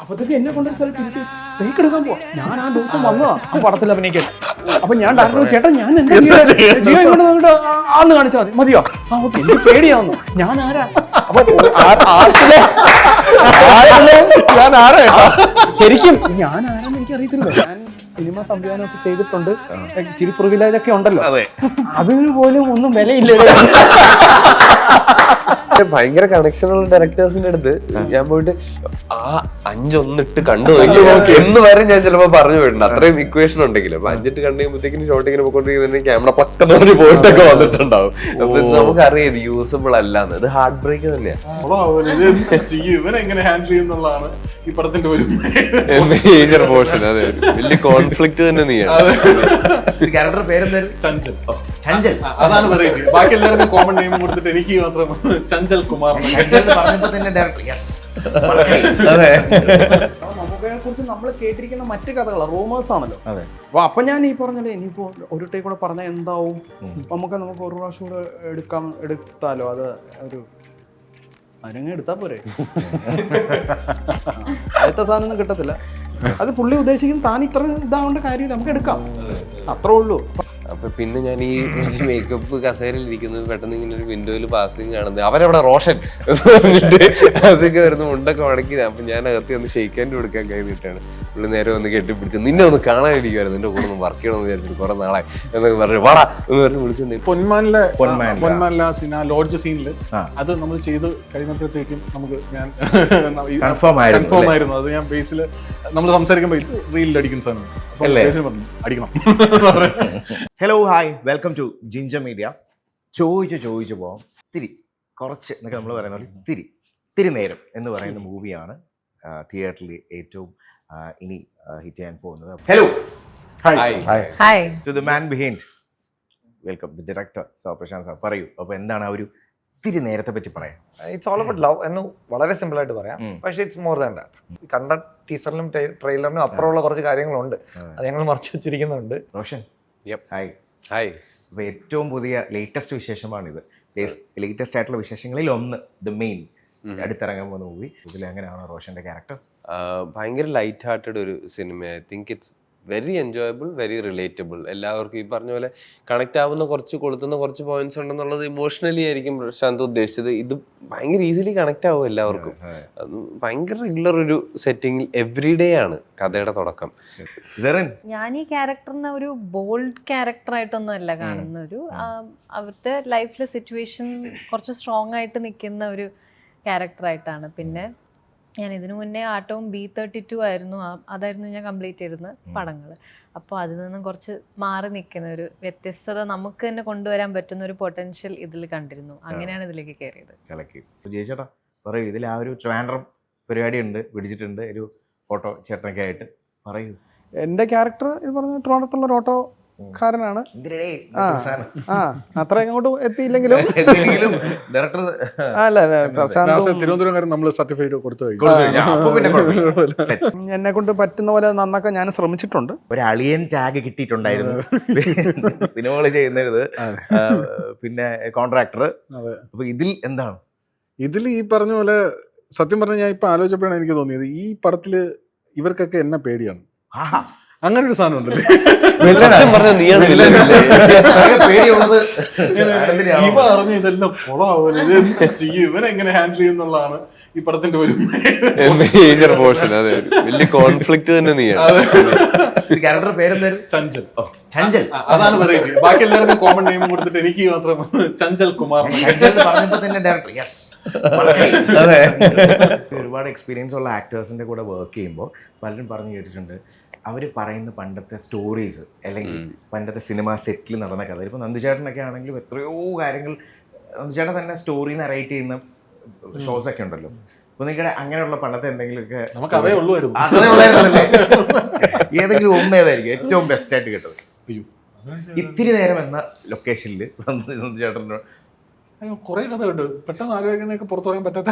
അപ്പത്തേക്ക് എന്നെ കൊണ്ടൊരു സ്ഥലത്ത് ഇരുത്തി ടേക്ക് എടുക്കാൻ പോവാ. ഞാൻ ആ ദിവസം വന്നതാ ആ പടത്തിൽ അഭിനയിക്കാൻ. അപ്പൊ ഞാൻ ഡയറക്ടർ ചേട്ടാ ഞാൻ എന്താ ജിയോ ഇങ്ങോട്ട് ആന്ന് കാണിച്ചാൽ മതിയോ? ആ ഓക്കെ, എനിക്ക് പേടിയാവുന്നു. ഞാൻ ആരാ? അപ്പൊ ഞാൻ ആരാ? ശരിക്കും ഞാൻ ആരാന്ന് എനിക്ക് അറിയത്തില്ല. ഞാൻ സിനിമ സംവിധാനമൊക്കെ ചെയ്തിട്ടുണ്ട്, ഇച്ചിരി പ്രിവിലേജൊക്കെ ഉണ്ടല്ലോ. അതിന് പോലും ഒന്നും വിലയില്ല. ഭയങ്കര കണക്ഷനുള്ള ഡയറക്ടേഴ്സിന്റെ അടുത്ത് ഞാൻ പോയിട്ട് ആ 5 കണ്ടു എന്ന് വരെ ഞാൻ ചിലപ്പോ പറഞ്ഞു പോയിട്ടുണ്ട്. അത്രയും ഇക്വേഷൻ ഉണ്ടെങ്കിലും 5 കണ്ടു കഴിയുമ്പോഴത്തേക്കും ഷോട്ട് ഇങ്ങനെ പോയിക്കൊണ്ടിരിക്കുന്ന ക്യാമറ പക്കം പറഞ്ഞ് പോയിട്ടൊക്കെ വന്നിട്ടുണ്ടാവും. അപ്പൊ നമുക്കറിയാം യൂസബിൾ അല്ലാന്ന്. ഇത് ഹാർട്ട് ബ്രേക്ക് തന്നെയാണ്. Major portion. അതെ, വലിയ കോൺഫ്ലിക്ട് തന്നെ നീയാണ്. ക്യാരക്ടർ പേരെന്തായിരുന്നു? ചഞ്ചൽ. ചഞ്ചൽ, അതാണ് വെറൈറ്റി. ബാക്കി എല്ലാവർക്കും കോമൺ നെയിം കൊടുത്തിട്ട് എനിക്ക് മാത്രം ചഞ്ചൽ കുമാർ പറഞ്ഞപ്പോ തന്നെ ഡയറക്ടർ യെസ്. അതെ, മമ്മൂക്കയെ കുറിച്ച് നമ്മൾ കേട്ടിരിക്കുന്ന മറ്റു കഥകളാണ്, റൂമേഴ്സ് ആണല്ലോ. അപ്പൊ ഞാൻ ഈ പറഞ്ഞല്ലേ ഇനിയിപ്പോ ഒരു ടേക്ക് കൂടെ പറഞ്ഞാൽ എന്താവും, നമുക്ക് ഒരു പ്രാവശ്യം കൂടെ എടുത്താലോ? അത് ഒരു അതിനങ്ങ് എടുത്താ പോരെ. ആദ്യത്തെ സാധനം ഒന്നും കിട്ടത്തില്ല. അത് പുള്ളി ഉദ്ദേശിക്കും താൻ ഇത്ര ഇതാവേണ്ട കാര്യമില്ല, നമുക്ക് എടുക്കാം, അത്രേ ഉള്ളൂ. അപ്പൊ പിന്നെ ഞാൻ ഈ മേക്കപ്പ് കസേരയിൽ ഇരിക്കുന്നത് പെട്ടെന്ന് ഇങ്ങനെ ഒരു വിൻഡോയിൽ പാസിങ് കാണുന്നത് അവരവിടെ റോഷൻ അതൊക്കെ വരുന്ന മുണ്ടൊക്കെ മടക്കി. അപ്പൊ ഞാൻ അകത്ത് ഒന്ന് ഷെയ്ക്കാൻ്റെ കൊടുക്കാൻ കഴിഞ്ഞിട്ടാണ് പുള്ളി നേരെ ഒന്ന് കെട്ടിപ്പിടിച്ച് നിന്നെ ഒന്ന് കാണാനിരിക്കുവായിരുന്നു, നിന്റെ കൂടെ ഒന്ന് വർക്ക് ചെയ്യണമെന്ന് വിചാരിച്ചിട്ട് കുറെ നാളായി എന്നൊക്കെ പറഞ്ഞു വാടാ എന്ന് പറഞ്ഞ് വിളിച്ചു. പൊന്മാനിലെ ലോഡ്ജ് സീനില് അത് നമ്മൾ ചെയ്ത് കഴിഞ്ഞപ്പോഴത്തേക്കും നമുക്ക് ഞാൻ കൺഫേം ആയിരുന്നു. അത് ഞാൻ ബേസിൽ നമ്മൾ സംസാരിക്കുമ്പോൾ ഇത് റീലിൽ അടിക്കുന്ന സാധനം അടിക്കണം. Hello hi, welcome to Ginger Media. ചോദിച്ചു പോവാം. കുറച്ച് എന്നൊക്കെ നമ്മൾ പറയുന്ന പോലെ ഇത്തിരി നേരം എന്ന് പറയുന്ന മൂവിയാണ് തിയേറ്ററിൽ ഏറ്റവും ഇനി ഹിറ്റ് ചെയ്യാൻ പോകുന്നത്. Hello hi, so the man behind, welcome the director sir Prashanth sir. പറയൂ, അപ്പൊ എന്താണ് ആ ഒരു ഇത്തിരി നേരത്തെ പറ്റി പറയാം? ഇറ്റ്സ് ഓൾ അബൌട്ട് ലവ് എന്ന് വളരെ സിമ്പിൾ ആയിട്ട് പറയാം. പക്ഷേ ഇറ്റ്സ് മോർ ദാൻ ദാറ്റ്. കണ്ട ടീസറിലും ട്രെയിലറിനും അപ്പുറമുള്ള കുറച്ച് കാര്യങ്ങളുണ്ട്, അത് ഞങ്ങൾ മറച്ചു വെച്ചിരിക്കുന്നുണ്ട്. റോഷൻ ഹായ്. അപ്പോൾ ഏറ്റവും പുതിയ ലേറ്റസ്റ്റ് വിശേഷമാണിത്. ലേറ്റസ്റ്റ് ആയിട്ടുള്ള വിശേഷങ്ങളിൽ ഒന്ന് ദ മെയിൻ അടുത്തിറങ്ങാൻ പോകുന്ന മൂവി. ഇതിൽ എങ്ങനെയാണ് റോഷന്റെ ക്യാരക്ടർ? ഭയങ്കര ലൈറ്റ് ഹാർട്ടഡ് ഒരു cinema. I think it's very enjoyable, very relatable. എല്ലാവർക്കും ഈ പറഞ്ഞ പോലെ കണക്ട് ആവുന്ന കൊളുത്തുന്ന കുറച്ച് പോയിന്റ്സ് ഉണ്ടെന്നുള്ളത് ഇമോഷണലി ആയിരിക്കും പ്രശാന്ത് ഉദ്ദേശിച്ചത്. ഇത് ഭയങ്കര ഈസിലി കണക്ട് ആവും എല്ലാവർക്കും. ഭയങ്കര റെഗുലർ ഒരു സെറ്റിംഗിൽ എവറി ഡേ ആണ് കഥയുടെ തുടക്കം. ഞാൻ ഈ ക്യാരക്ടറിനെ ഒരു ബോൾഡ് ക്യാരക്ടറായിട്ടൊന്നും അല്ല കാണുന്ന, ഒരു അവരുടെ ലൈഫിലെ സിറ്റുവേഷൻ കുറച്ച് സ്ട്രോങ് ആയിട്ട് നിൽക്കുന്ന ഒരു ക്യാരക്ടറായിട്ടാണ്. പിന്നെ ഞാൻ ഇതിനു മുന്നേ ആട്ടവും B32 ആയിരുന്നു, അതായിരുന്നു ഞാൻ കംപ്ലീറ്റ് ചെയ്തിരുന്ന പടങ്ങൾ. അപ്പോൾ അതിൽ നിന്നും കുറച്ച് മാറി നിൽക്കുന്ന ഒരു വ്യത്യസ്തത നമുക്ക് തന്നെ കൊണ്ടുവരാൻ പറ്റുന്ന ഒരു പൊട്ടൻഷ്യൽ ഇതിൽ കണ്ടിരുന്നു. അങ്ങനെയാണ് ഇതിലേക്ക് കയറിയത്. ജയിച്ചേട്ടാ പറയൂ, ഇതിൽ ആ ഒരു ട്രാൻഡ്രം പരിപാടി ഉണ്ട്, പിടിച്ചിട്ടുണ്ട് ഒരു ഓട്ടോ ചേട്ടനൊക്കെ ആയിട്ട്. പറയൂ. എന്റെ ക്യാരക്ടർ ഇത് പറഞ്ഞ ട്രിവാൻഡ്രത്തുള്ള ഒരു ഓട്ടോ ക്കാരനാണ്. അത്ര ഇങ്ങോട്ട് എത്തിയില്ലെങ്കിലും തിരുവനന്തപുരം നമ്മൾ സർട്ടിഫിക്കറ്റ് കൊടുത്തു. എന്നെ കൊണ്ട് പറ്റുന്ന പോലെ നന്നാക്കാൻ ഞാൻ ശ്രമിച്ചിട്ടുണ്ട്. ഒരു അളിയൻ ടാഗ് കിട്ടിയിട്ടുണ്ടായിരുന്നു സിനിമകൾ ചെയ്യുന്നത്, പിന്നെ കോൺട്രാക്ടർ. അപ്പൊ ഇതിൽ എന്താണ്? ഇതിൽ ഈ പറഞ്ഞ പോലെ സത്യം പറഞ്ഞ ഞാൻ ഇപ്പൊ ആലോചിച്ചപ്പോഴാണ് എനിക്ക് തോന്നിയത് ഈ പടത്തില് ഇവർക്കൊക്കെ എന്നെ പേടിയാണ്. അങ്ങനെ ഒരു സാധനം ഉണ്ടല്ലേ, ഇവ അറിഞ്ഞ ഇതെല്ലാം കുളമാവൂല, ഇവനെങ്ങനെ ഹാൻഡിൽ ചെയ്യുന്നുള്ളതാണ് ഈ പടത്തിന്റെ ഒരു മേജർ പോർഷൻ. അതെ, വലിയ കോൺഫ്ലിക്ട് തന്നെ നീയാണ്. ക്യാരക്ടർ പേരെന്തായിരുന്നു? ചഞ്ചൽ. ചഞ്ചൽ, അതാണ് വെറൈറ്റി. ബാക്കി എല്ലാവർക്കും കോമൺ നെയിം കൊടുത്തിട്ട് എനിക്ക് മാത്രം ചഞ്ചൽ കുമാർ പറഞ്ഞപ്പോ തന്നെ ഡയറക്ടർ യെസ്. ഒരുപാട് എക്സ്പീരിയൻസ് ഉള്ള ആക്ടേഴ്സിന്റെ കൂടെ വർക്ക് ചെയ്യുമ്പോൾ പലരും പറഞ്ഞു കേട്ടിട്ടുണ്ട് അവർ പറയുന്ന പണ്ടത്തെ സ്റ്റോറീസ് അല്ലെങ്കിൽ പണ്ടത്തെ സിനിമ സെറ്റിൽ നടന്ന കഥ. ഇപ്പോൾ നന്ദിചേട്ടനൊക്കെ ആണെങ്കിലും എത്രയോ കാര്യങ്ങൾ നന്ദിചേട്ടൻ തന്നെ സ്റ്റോറി നറേറ്റ് ചെയ്യുന്ന ഷോസ് ഒക്കെ ഉണ്ടല്ലോ. അപ്പോൾ നിങ്ങളുടെ അങ്ങനെയുള്ള പണ്ടത്തെ എന്തെങ്കിലുമൊക്കെ നമുക്ക് അതേ ഉള്ളൂ, ഏതെങ്കിലും ഒന്ന് ഏതായിരിക്കും ഏറ്റവും ബെസ്റ്റ് ആയിട്ട് കേട്ടത്? ഇത്തിരി നേരം എന്ന ലൊക്കേഷനിൽ നന്ദിചേട്ടനോട് കുറെ കഥ ഉണ്ട്, പെട്ടെന്ന് ആലോചിക്കുന്നതൊക്കെ പുറത്തു പറയാൻ പറ്റാത്ത.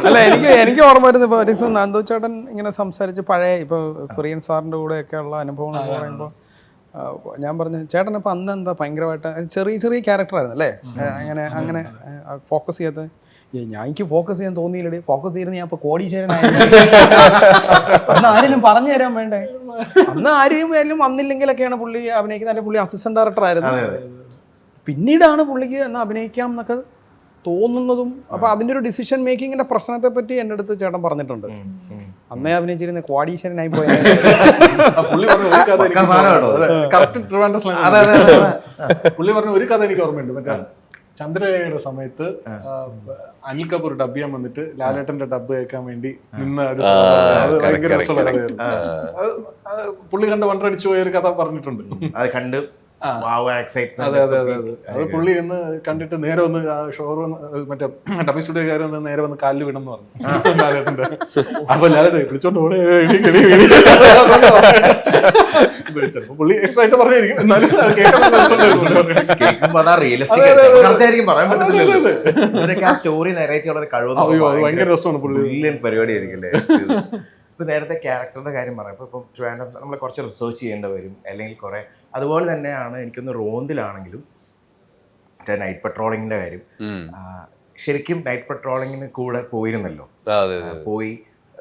അല്ല, എനിക്ക് ഓർമ്മ വരുന്നത് ഇപ്പൊ ഒരു ദിവസം നന്ദു ചേട്ടൻ ഇങ്ങനെ സംസാരിച്ച് പഴയ ഇപ്പൊ കുര്യൻ സാറിന്റെ കൂടെ ഒക്കെ ഉള്ള അനുഭവങ്ങൾ പറയുമ്പോൾ ഞാൻ പറഞ്ഞു ചേട്ടൻ ഇപ്പം അന്ന് എന്താ ഭയങ്കരമായിട്ട് ചെറിയ ചെറിയ ക്യാരക്ടറായിരുന്നു അല്ലേ, അങ്ങനെ ഫോക്കസ് ചെയ്യാത്ത. ഞാൻ എനിക്ക് ഫോക്കസ് ചെയ്യാൻ തോന്നിയില്ലടി, ഫോക്കസ് ചെയ്ത് ഞാൻ ഇപ്പൊ കോടീശ്വരനായി. അന്ന് ആരെങ്കിലും പറഞ്ഞു തരാൻ വേണ്ടേ? അന്ന് ആരും വന്നില്ലെങ്കിലൊക്കെയാണ് പുള്ളി അഭിനയിക്കുന്നത്. പുള്ളി അസിസ്റ്റന്റ് ഡയറക്ടർ ആയിരുന്നു. പിന്നീടാണ് പുള്ളിക്ക് എന്ന് അഭിനയിക്കാം എന്നൊക്കെ തോന്നുന്നതും. അപ്പൊ അതിന്റെ ഒരു ഡിസിഷൻ മേക്കിങ്ങിന്റെ പ്രശ്നത്തെ പറ്റി എൻ്റെ അടുത്ത് ചേട്ടൻ പറഞ്ഞിട്ടുണ്ട്. അന്നേ അഭിനയിച്ചിരുന്ന കോടീശ്വരനായി പോയ പുള്ളി പറഞ്ഞ ഒരു കഥ എനിക്ക് ഓർമ്മയുണ്ട്. മറ്റേ ചന്ദ്രലേഖയുടെ സമയത്ത് അനിൽ കപൂർ ഡബ് ചെയ്യാൻ വന്നിട്ട് ലാലേട്ടന്റെ ഡബ് കേൾക്കാൻ വേണ്ടി നിന്ന ഒരു ഭയങ്കര രസമുള്ള കഥയായിരുന്നു. പുള്ളി കണ്ട് വണ്ടടിച്ചു പോയ ഒരു കഥ പറഞ്ഞിട്ടുണ്ട്. അത് കണ്ട് അതെ അത് പുള്ളി എന്ന് കണ്ടിട്ട് നേരെ വന്ന് ഷോറൂം മറ്റേ ഡബിങ് സ്റ്റുഡിയോക്കാർ വന്ന് നേരെ വന്ന് കാലിൽ വീണെന്ന് പറഞ്ഞു ലാലേട്ടന്റെ. അപ്പൊ ലാലേട്ടൻ വിളിച്ചോണ്ട് ഓടെ ചിലപ്പോ പുള്ളി എക്സ്ട്രാ ആയിട്ട് പറഞ്ഞായിരിക്കും, എന്നാലും ഭയങ്കര രസമാണ്. പുള്ളി പരിപാടിയായിരിക്കും. ഇപ്പൊ നേരത്തെ ക്യാരക്ടറിന്റെ കാര്യം പറയുമ്പോൾ ഇപ്പം ട്രിവാൻഡ്രം നമ്മൾ കുറച്ച് റിസർച്ച് ചെയ്യേണ്ടി വരും, അല്ലെങ്കിൽ കുറെ. അതുപോലെ തന്നെയാണ് എനിക്കൊന്ന് റോന്തിലാണെങ്കിലും നൈറ്റ് പെട്രോളിങ്ങിന്റെ കാര്യം. ശരിക്കും നൈറ്റ് പെട്രോളിങ്ങിന് കൂടെ പോയിരുന്നല്ലോ, പോയി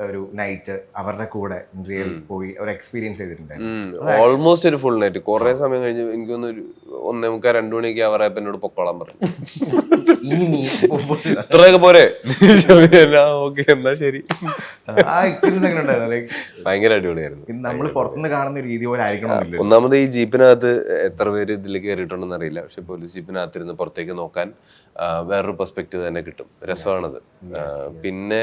ഒരു നൈറ്റ് അവരുടെ കൂടെ റിയൽ പോയി ഒരു എക്സ്പീരിയൻസ് ചെയ്തിട്ടുണ്ടായിരുന്നു. ഓൾമോസ്റ്റ് ഒരു ഫുൾ നൈറ്റ്. കുറെ സമയം കഴിഞ്ഞ് എനിക്കൊന്ന് 1:45-2 മണിക്ക് അവരായപ്പോ എന്നോട് പൊക്കോളാൻ പറഞ്ഞു. ഇത്രയൊക്കെ പോരെ? ഓക്കെ എന്നാ ശരി. ആ എക്സ്പീരിയൻസ് എങ്ങനെ ഉണ്ടായിരുന്നു? ഭയങ്കര അടിപൊളിയായിരുന്നു. നമ്മൾ പുറത്തുനിന്ന് കാണുന്ന രീതി പോലെ ആയിരിക്കണം. ഒന്നാമത് ഈ ജീപ്പിനകത്ത് എത്ര പേര് ഇതിലേക്ക് കയറിയിട്ടുണ്ടെന്ന് അറിയില്ല, പക്ഷെ പോലീസ് ജീപ്പിനകത്തിരുന്ന് പുറത്തേക്ക് നോക്കാൻ വേറൊരു പെർസ്പെക്റ്റീവ് തന്നെ കിട്ടും. രസമാണത്. പിന്നെ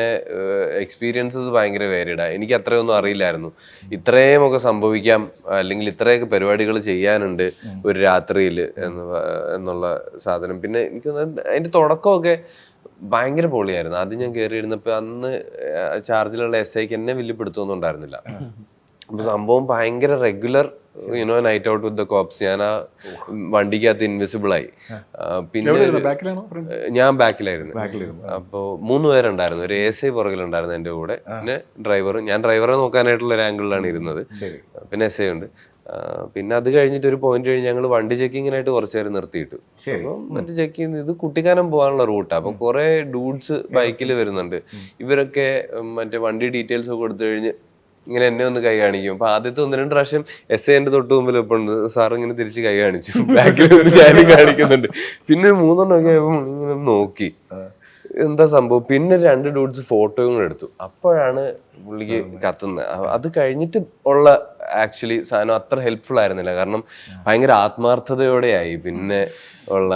എക്സ്പീരിയൻസസ് ഭയങ്കര വേരിയഡാ. എനിക്ക് അത്രയൊന്നും അറിയില്ലായിരുന്നു. ഇത്രയും ഒക്കെ സംഭവിക്കാം, അല്ലെങ്കിൽ ഇത്രയൊക്കെ പരിപാടികൾ ചെയ്യാനുണ്ട് ഒരു രാത്രിയിൽ എന്നുള്ള സാധനം. പിന്നെ എനിക്ക് അതിന്റെ തുടക്കമൊക്കെ ഭയങ്കര പൊളിയായിരുന്നു. ആദ്യം ഞാൻ കയറിയിരുന്നപ്പോൾ അന്ന് ചാർജിലുള്ള SIക്ക് എന്നെ വലിയ പിടുത്തമൊന്നും ഉണ്ടായിരുന്നില്ല. അപ്പൊ സംഭവം ഭയങ്കര regular night out with the corps. ഞാൻ ആ വണ്ടിക്കകത്ത് ഇൻവിസിബിൾ ആയി. പിന്നെ ഞാൻ ബാക്കിലായിരുന്നു. അപ്പോ 3 പേരുണ്ടായിരുന്നു. ഒരു SI പുറകിലുണ്ടായിരുന്നു എൻ്റെ കൂടെ, പിന്നെ ഡ്രൈവർ. ഞാൻ ഡ്രൈവറെ നോക്കാനായിട്ടുള്ള ഒരു ആംഗിളിലാണ് ഇരുന്നത്. പിന്നെ SI ഉണ്ട്. പിന്നെ അത് കഴിഞ്ഞിട്ട് ഒരു പോയിന്റ് കഴിഞ്ഞ് ഞങ്ങൾ വണ്ടി ചെക്കിങ്ങിനായിട്ട് കുറച്ചു നേരം നിർത്തിയിട്ടു. അപ്പൊ മറ്റേ ചെക്ക് ചെയ്യുന്നത് ഇത് കുട്ടിക്കാനം പോകാനുള്ള റൂട്ടാണ്. അപ്പൊ കുറെ ഡൂഡ്സ് ബൈക്കിൽ വരുന്നുണ്ട്. ഇവരൊക്കെ മറ്റേ വണ്ടി ഡീറ്റെയിൽസ് ഒക്കെ കൊടുത്തു കഴിഞ്ഞ് ഇങ്ങനെ എന്നെ ഒന്ന് കൈ കാണിക്കും. അപ്പൊ ആദ്യത്തെ 1-2 പ്രാവശ്യം SI എന്റെ തൊട്ട് മുമ്പിൽ ഇപ്പൊ ഉണ്ട്. സാർ ഇങ്ങനെ തിരിച്ച് കൈ കാണിച്ചു, ബാക്കിൽ ഞാനും കാണിക്കുന്നുണ്ട്. പിന്നെ 3 ഇങ്ങനെ നോക്കി എന്താ സംഭവം. പിന്നെ 2 ഡൂഡ്സ് ഫോട്ടോയും കൂടെ എടുത്തു. അപ്പോഴാണ് പുള്ളിക്ക് കത്തുന്നത്. അത് കഴിഞ്ഞിട്ട് ഉള്ള ആക്ച്വലി സാധനം അത്ര ഹെൽപ്ഫുൾ ആയിരുന്നില്ല. കാരണം ഭയങ്കര ആത്മാർത്ഥതയോടെയായി പിന്നെ ഉള്ള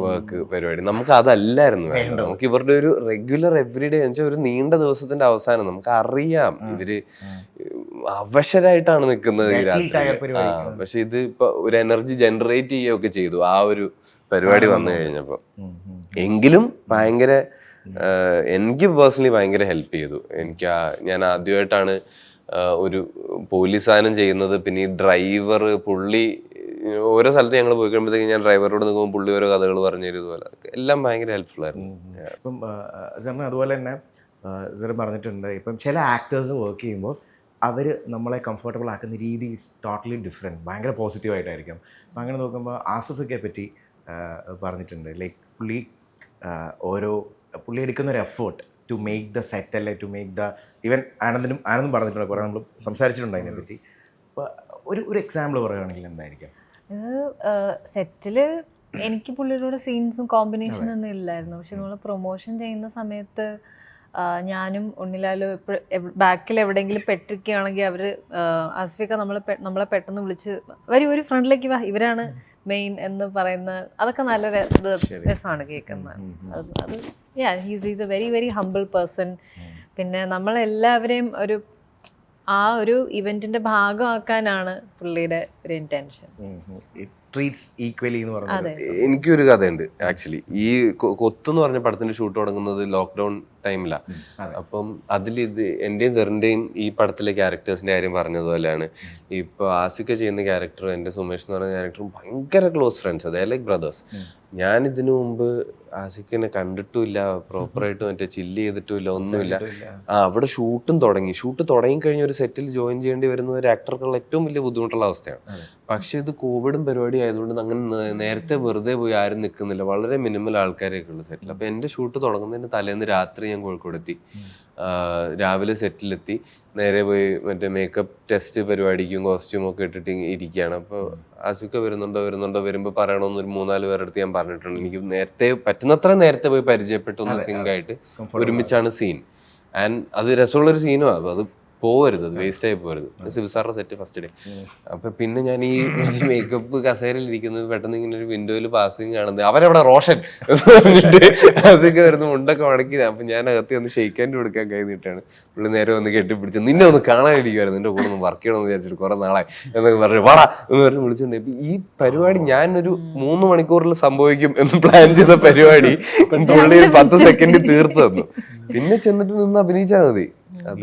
വർക്ക് പരിപാടി. നമുക്ക് അതല്ലായിരുന്നു വേണ്ടത്. നമുക്ക് ഇവരുടെ ഒരു റെഗുലർ എവറിഡേ എന്ന് വെച്ചാൽ ഒരു നീണ്ട ദിവസത്തിന്റെ അവസാനം നമുക്ക് അറിയാം ഇവര് അവശരായിട്ടാണ് നിൽക്കുന്നത് ഈ രാത്രി. പക്ഷെ ഇത് ഇപ്പൊ ഒരു എനർജി ജനറേറ്റ് ചെയ്യുകയൊക്കെ ചെയ്തു ആ ഒരു പരിപാടി വന്നു കഴിഞ്ഞപ്പോ. എങ്കിലും ഭയങ്കര എനിക്ക് പേഴ്സണലി ഭയങ്കര ഹെൽപ്പ് ചെയ്തു. ഞാൻ ആദ്യമായിട്ടാണ് ഒരു പോലീസ് സാധനം ചെയ്യുന്നത്. പിന്നെ ഈ ഡ്രൈവർ പുള്ളി ഓരോ സ്ഥലത്ത് ഞങ്ങൾ പോയി കഴിയുമ്പോഴത്തേക്ക് ഞാൻ ഡ്രൈവറോട് നിൽക്കുമ്പോൾ പുള്ളി ഓരോ കഥകൾ പറഞ്ഞു തരും. ഇതുപോലെ എല്ലാം ഭയങ്കര ഹെൽപ്ഫുൾ ആയിരുന്നു. ഇപ്പം അതുപോലെ തന്നെ സാർ പറഞ്ഞിട്ടുണ്ട്, ഇപ്പം ചില ആക്ടേഴ്സ് വർക്ക് ചെയ്യുമ്പോൾ അവർ നമ്മളെ കംഫർട്ടബിൾ ആക്കുന്ന രീതി ടോട്ടലി ഡിഫറെൻറ്റ്, ഭയങ്കര പോസിറ്റീവായിട്ടായിരിക്കും. അപ്പം അങ്ങനെ നോക്കുമ്പോൾ ആസിഫിനെ പറ്റി പറഞ്ഞിട്ടുണ്ട്. ലൈക്ക് പുള്ളി എടുക്കുന്ന ഒരു effort to make the set, അല്ലെ ടു മേക്ക് ദ ഈവൻ ആനന്ദും പറഞ്ഞിട്ടുണ്ട്, കുറേ നമ്മൾ സംസാരിച്ചിട്ടുണ്ട് അതിനെ പറ്റി. അപ്പോൾ ഒരു എക്സാമ്പിൾ പറയുകയാണെങ്കിൽ എന്തായിരിക്കും? സെറ്റില് എനിക്ക് പുള്ളിയുടെ സീൻസും കോമ്പിനേഷനും ഒന്നും ഇല്ലായിരുന്നു. പക്ഷെ നമ്മൾ പ്രൊമോഷൻ ചെയ്യുന്ന സമയത്ത് ഞാനും ഉണ്ണിലാലും ബാക്കിൽ എവിടെയെങ്കിലും പെട്ടിരിക്കുകയാണെങ്കിൽ അവർ ആസിഫിക്ക നമ്മളെ പെട്ടെന്ന് വിളിച്ച് ഒരു ഫ്രണ്ടിലേക്ക് വാ, ഇവരാണ് മെയിൻ എന്ന് പറയുന്ന, അതൊക്കെ നല്ല രസമാണ് കേൾക്കുന്നത്. അത് he's A very very humble person. പിന്നെ നമ്മളെല്ലാവരെയും ഒരു ഇവന്റിന്റെ ഭാഗമാക്കാനാണ് പുള്ളിയുടെ ഒരു ഇന്റൻഷൻ. എനിക്കൊരു കഥയുണ്ട് ആക്ച്വലി. ഈ കൊത്ത് എന്ന് പറഞ്ഞ പടത്തിന്റെ ഷൂട്ട് തുടങ്ങുന്നത് ലോക്ക്ഡൌൺ ടൈമിലാണ്. അപ്പം അതിലിത് എൻ്റെയും സെറിൻ്റെയും ഈ പടത്തിലെ ക്യാരക്ടേഴ്സിൻ്റെ കാര്യം പറഞ്ഞതുപോലെയാണ്. ഇപ്പോൾ ആസിക്ക ചെയ്യുന്ന ക്യാരക്ടറും എൻ്റെ സുമേഷ് എന്ന് പറയുന്ന ക്യാരക്ടറും ഭയങ്കര ക്ലോസ് ഫ്രണ്ട്സ്. അതേ ലൈക്ക് ബ്രദേഴ്സ്. ഞാൻ ഇതിനു മുമ്പ് ആസിക്കിനെ കണ്ടിട്ടുമില്ല, പ്രോപ്പറായിട്ട് മറ്റേ ചില്ല് ചെയ്തിട്ടുമില്ല, ഒന്നുമില്ല. അവിടെ ഷൂട്ട് തുടങ്ങി കഴിഞ്ഞ ഒരു സെറ്റിൽ ജോയിൻ ചെയ്യേണ്ടി വരുന്നത് ഒരു ആക്ടർക്കുള്ള ഏറ്റവും വലിയ ബുദ്ധിമുട്ടുള്ള അവസ്ഥയാണ്. പക്ഷെ ഇത് കോവിഡും പരിപാടി ആയതുകൊണ്ട് അങ്ങനെ നേരത്തെ വെറുതെ പോയി ആരും നിൽക്കുന്നില്ല, വളരെ മിനിമൽ ആൾക്കാരൊക്കെ ഉള്ള സെറ്റിൽ. അപ്പോൾ എൻ്റെ ഷൂട്ട് തുടങ്ങുന്നതിന് തലേന്ന് രാത്രി ഞാൻ കോഴിക്കോടെത്തി, രാവിലെ സെറ്റിലെത്തി, നേരെ പോയി മറ്റേ മേക്കപ്പ് ടെസ്റ്റ് പരിപാടിക്കും കോസ്റ്റ്യൂം ഒക്കെ ഇട്ടിട്ട് ഇരിക്കുകയാണ്. അപ്പോൾ ആസിക്ക വരുന്നുണ്ടോ വരുമ്പോൾ പറയണമെന്നൊരു 3-4 പേരുടെ അടുത്ത് ഞാൻ പറഞ്ഞിട്ടുണ്ട്. എനിക്ക് നേരത്തെ പറ്റുന്നത്ര നേരത്തെ പോയി പരിചയപ്പെട്ടു ഒന്ന് സിങ്കായിട്ട് ഒരുമിച്ചാണ് സീൻ. ആൻഡ് അത് രസമുള്ളൊരു സീനുമാണ്. അത് പോവരുത്, അത് വേസ്റ്റ് ആയി പോരുത്. സിബിസാറിന്റെ സെറ്റ് ഫസ്റ്റ് ഡേ. അപ്പൊ പിന്നെ ഞാൻ ഈ മേക്കപ്പ് കസേരയിൽ ഇരിക്കുന്നത് പെട്ടെന്ന് ഇങ്ങനെ ഒരു വിൻഡോയിൽ പാസിങ് കാണുന്നത്, അവരവിടെ റോഷൻ അതൊക്കെ വരുന്ന മുണ്ടൊക്കെ മടക്കി. അപ്പൊ ഞാൻ അകത്ത് ഒന്ന് ഷെയ്ക്കാൻഡ് കൊടുക്കാൻ കഴിഞ്ഞിട്ടാണ് പുള്ളി നേരെ വന്ന് കെട്ടിപ്പിടിച്ച്, നിന്നെ ഒന്ന് കാണാനിരിക്കുമായിരുന്നു, നിന്റെ കൂടെ ഒന്ന് വർക്ക് ചെയ്യണമെന്ന് വിചാരിച്ചിട്ട് കുറെ നാളായി എന്നൊക്കെ പറഞ്ഞു, വാടാ എന്ന് പറഞ്ഞ് വിളിച്ചോണ്ട്. ഈ പരിപാടി ഞാനൊരു 3 മണിക്കൂറിൽ സംഭവിക്കും എന്ന് പ്ലാൻ ചെയ്ത പരിപാടി പുള്ളി 10 സെക്കൻഡിൽ തീർത്തു തന്നു. പിന്നെ ചെന്നിട്ട് നിന്ന് അഭിനയിച്ചാൽ മതി. അത്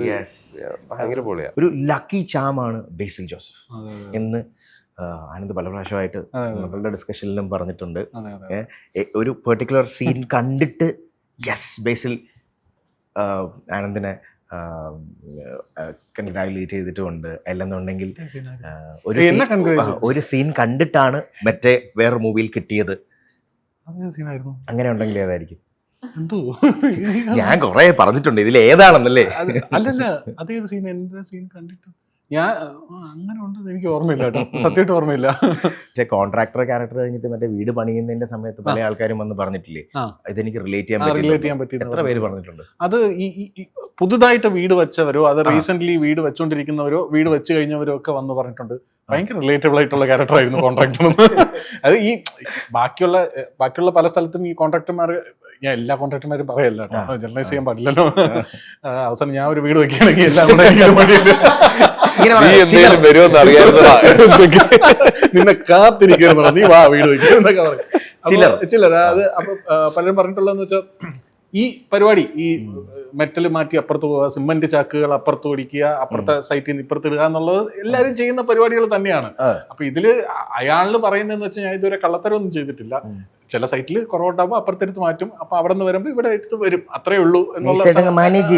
ഭയങ്കര പൊളിയാ. ഒരു ലക്കി ചാമാണ് ബേസിൽ ജോസഫ് എന്ന് ആനന്ദ് പല പ്രാവശ്യമായിട്ട് നമ്മളുടെ ഡിസ്കഷനിലും പറഞ്ഞിട്ടുണ്ട്. ഒരു പെർട്ടിക്കുലർ സീൻ കണ്ടിട്ട് യെസ് ബേസിൽ ആനന്ദിനെ കൺഗ്രാജുലേറ്റ് ചെയ്തിട്ടുമുണ്ട്. അല്ലെന്നുണ്ടെങ്കിൽ ഒരു സീൻ കണ്ടിട്ടാണ് മറ്റേ വേറെ മൂവിയിൽ കിട്ടിയത്. അങ്ങനെ ഉണ്ടെങ്കിൽ ഏതായിരിക്കും? ഞാൻ കൊറേ പറഞ്ഞിട്ടുണ്ട്, ഇതിൽ ഏതാണെന്നല്ലേ? അല്ലല്ല, അതേത് സീൻ? എന്റെ സീൻ കണ്ടിട്ട് ഞാൻ അങ്ങനെ ഉണ്ടെന്ന് എനിക്ക് ഓർമ്മയില്ല കേട്ടോ, സത്യമായിട്ട് ഓർമ്മയില്ല. പക്ഷേ കോൺട്രാക്ടർ ക്യാരക്ടർ കഴിഞ്ഞിട്ട് മറ്റേ വീട് പണിയുന്നതിന്റെ സമയത്ത് പല ആൾക്കാരും വന്ന് പറഞ്ഞിട്ടില്ലേ, ഇതെനിക്ക് റിലേറ്റ് ചെയ്യാൻ പറ്റി. എത്ര പേര് പറഞ്ഞിട്ടുണ്ട്? അത് ഈ പുതുതായിട്ട് വീട് വെച്ചവരോ അത് റീസെന്റ് വീട് വെച്ചോണ്ടിരിക്കുന്നവരോ വീട് വെച്ച് കഴിഞ്ഞവരോ ഒക്കെ വന്ന് പറഞ്ഞിട്ടുണ്ട് ഭയങ്കര റിലേറ്റബിൾ ആയിട്ടുള്ള ക്യാരക്ടർ ആയിരുന്നു കോൺട്രാക്ടർ. അത് ഈ ബാക്കിയുള്ള പല സ്ഥലത്തും ഈ കോൺട്രാക്ടർമാർ, ഞാൻ എല്ലാ കോൺട്രാക്ടർമാരും പറയല്ല കേട്ടോ, ജനറലൈസ് ചെയ്യാൻ പാടില്ലല്ലോ. അവസാനം ഞാൻ ഒരു വീട് വെക്കുകയാണെങ്കിൽ എല്ലാം നിന്നെ കാത്തിരിക്കുന്നു, നീ വാ വീട് വെക്കുക എന്നൊക്കെ പറയും ചിലർ. അത് അപ്പൊ പലരും പറഞ്ഞിട്ടുള്ളതെന്ന് വെച്ചാൽ ഈ പരിപാടി ഈ മെറ്റൽ മാറ്റി അപ്പുറത്ത് പോവുക, സിമന്റ് ചാക്കുകൾ അപ്പുറത്ത് ഓടിക്കുക, അപ്പുറത്തെ സൈറ്റിൽ നിന്ന് ഇപ്പുറത്ത് ഇടുക എന്നുള്ളത് എല്ലാവരും ചെയ്യുന്ന പരിപാടികൾ തന്നെയാണ്. അപ്പൊ ഇതില് അയാളിൽ പറയുന്നതെന്ന് വെച്ചാൽ ഞാൻ ഇതുവരെ കള്ളത്തരമൊന്നും ചെയ്തിട്ടില്ല. ചില സൈറ്റിൽ കുറവുണ്ടാകുമ്പോൾ അപ്പുറത്തെടുത്ത് മാറ്റും, അപ്പൊ അവിടെ നിന്ന് വരുമ്പോൾ ഇവിടെ എടുത്ത് വരും, അത്രേ ഉള്ളൂ എന്നുള്ള നൈസായിട്ട് മാനേജ്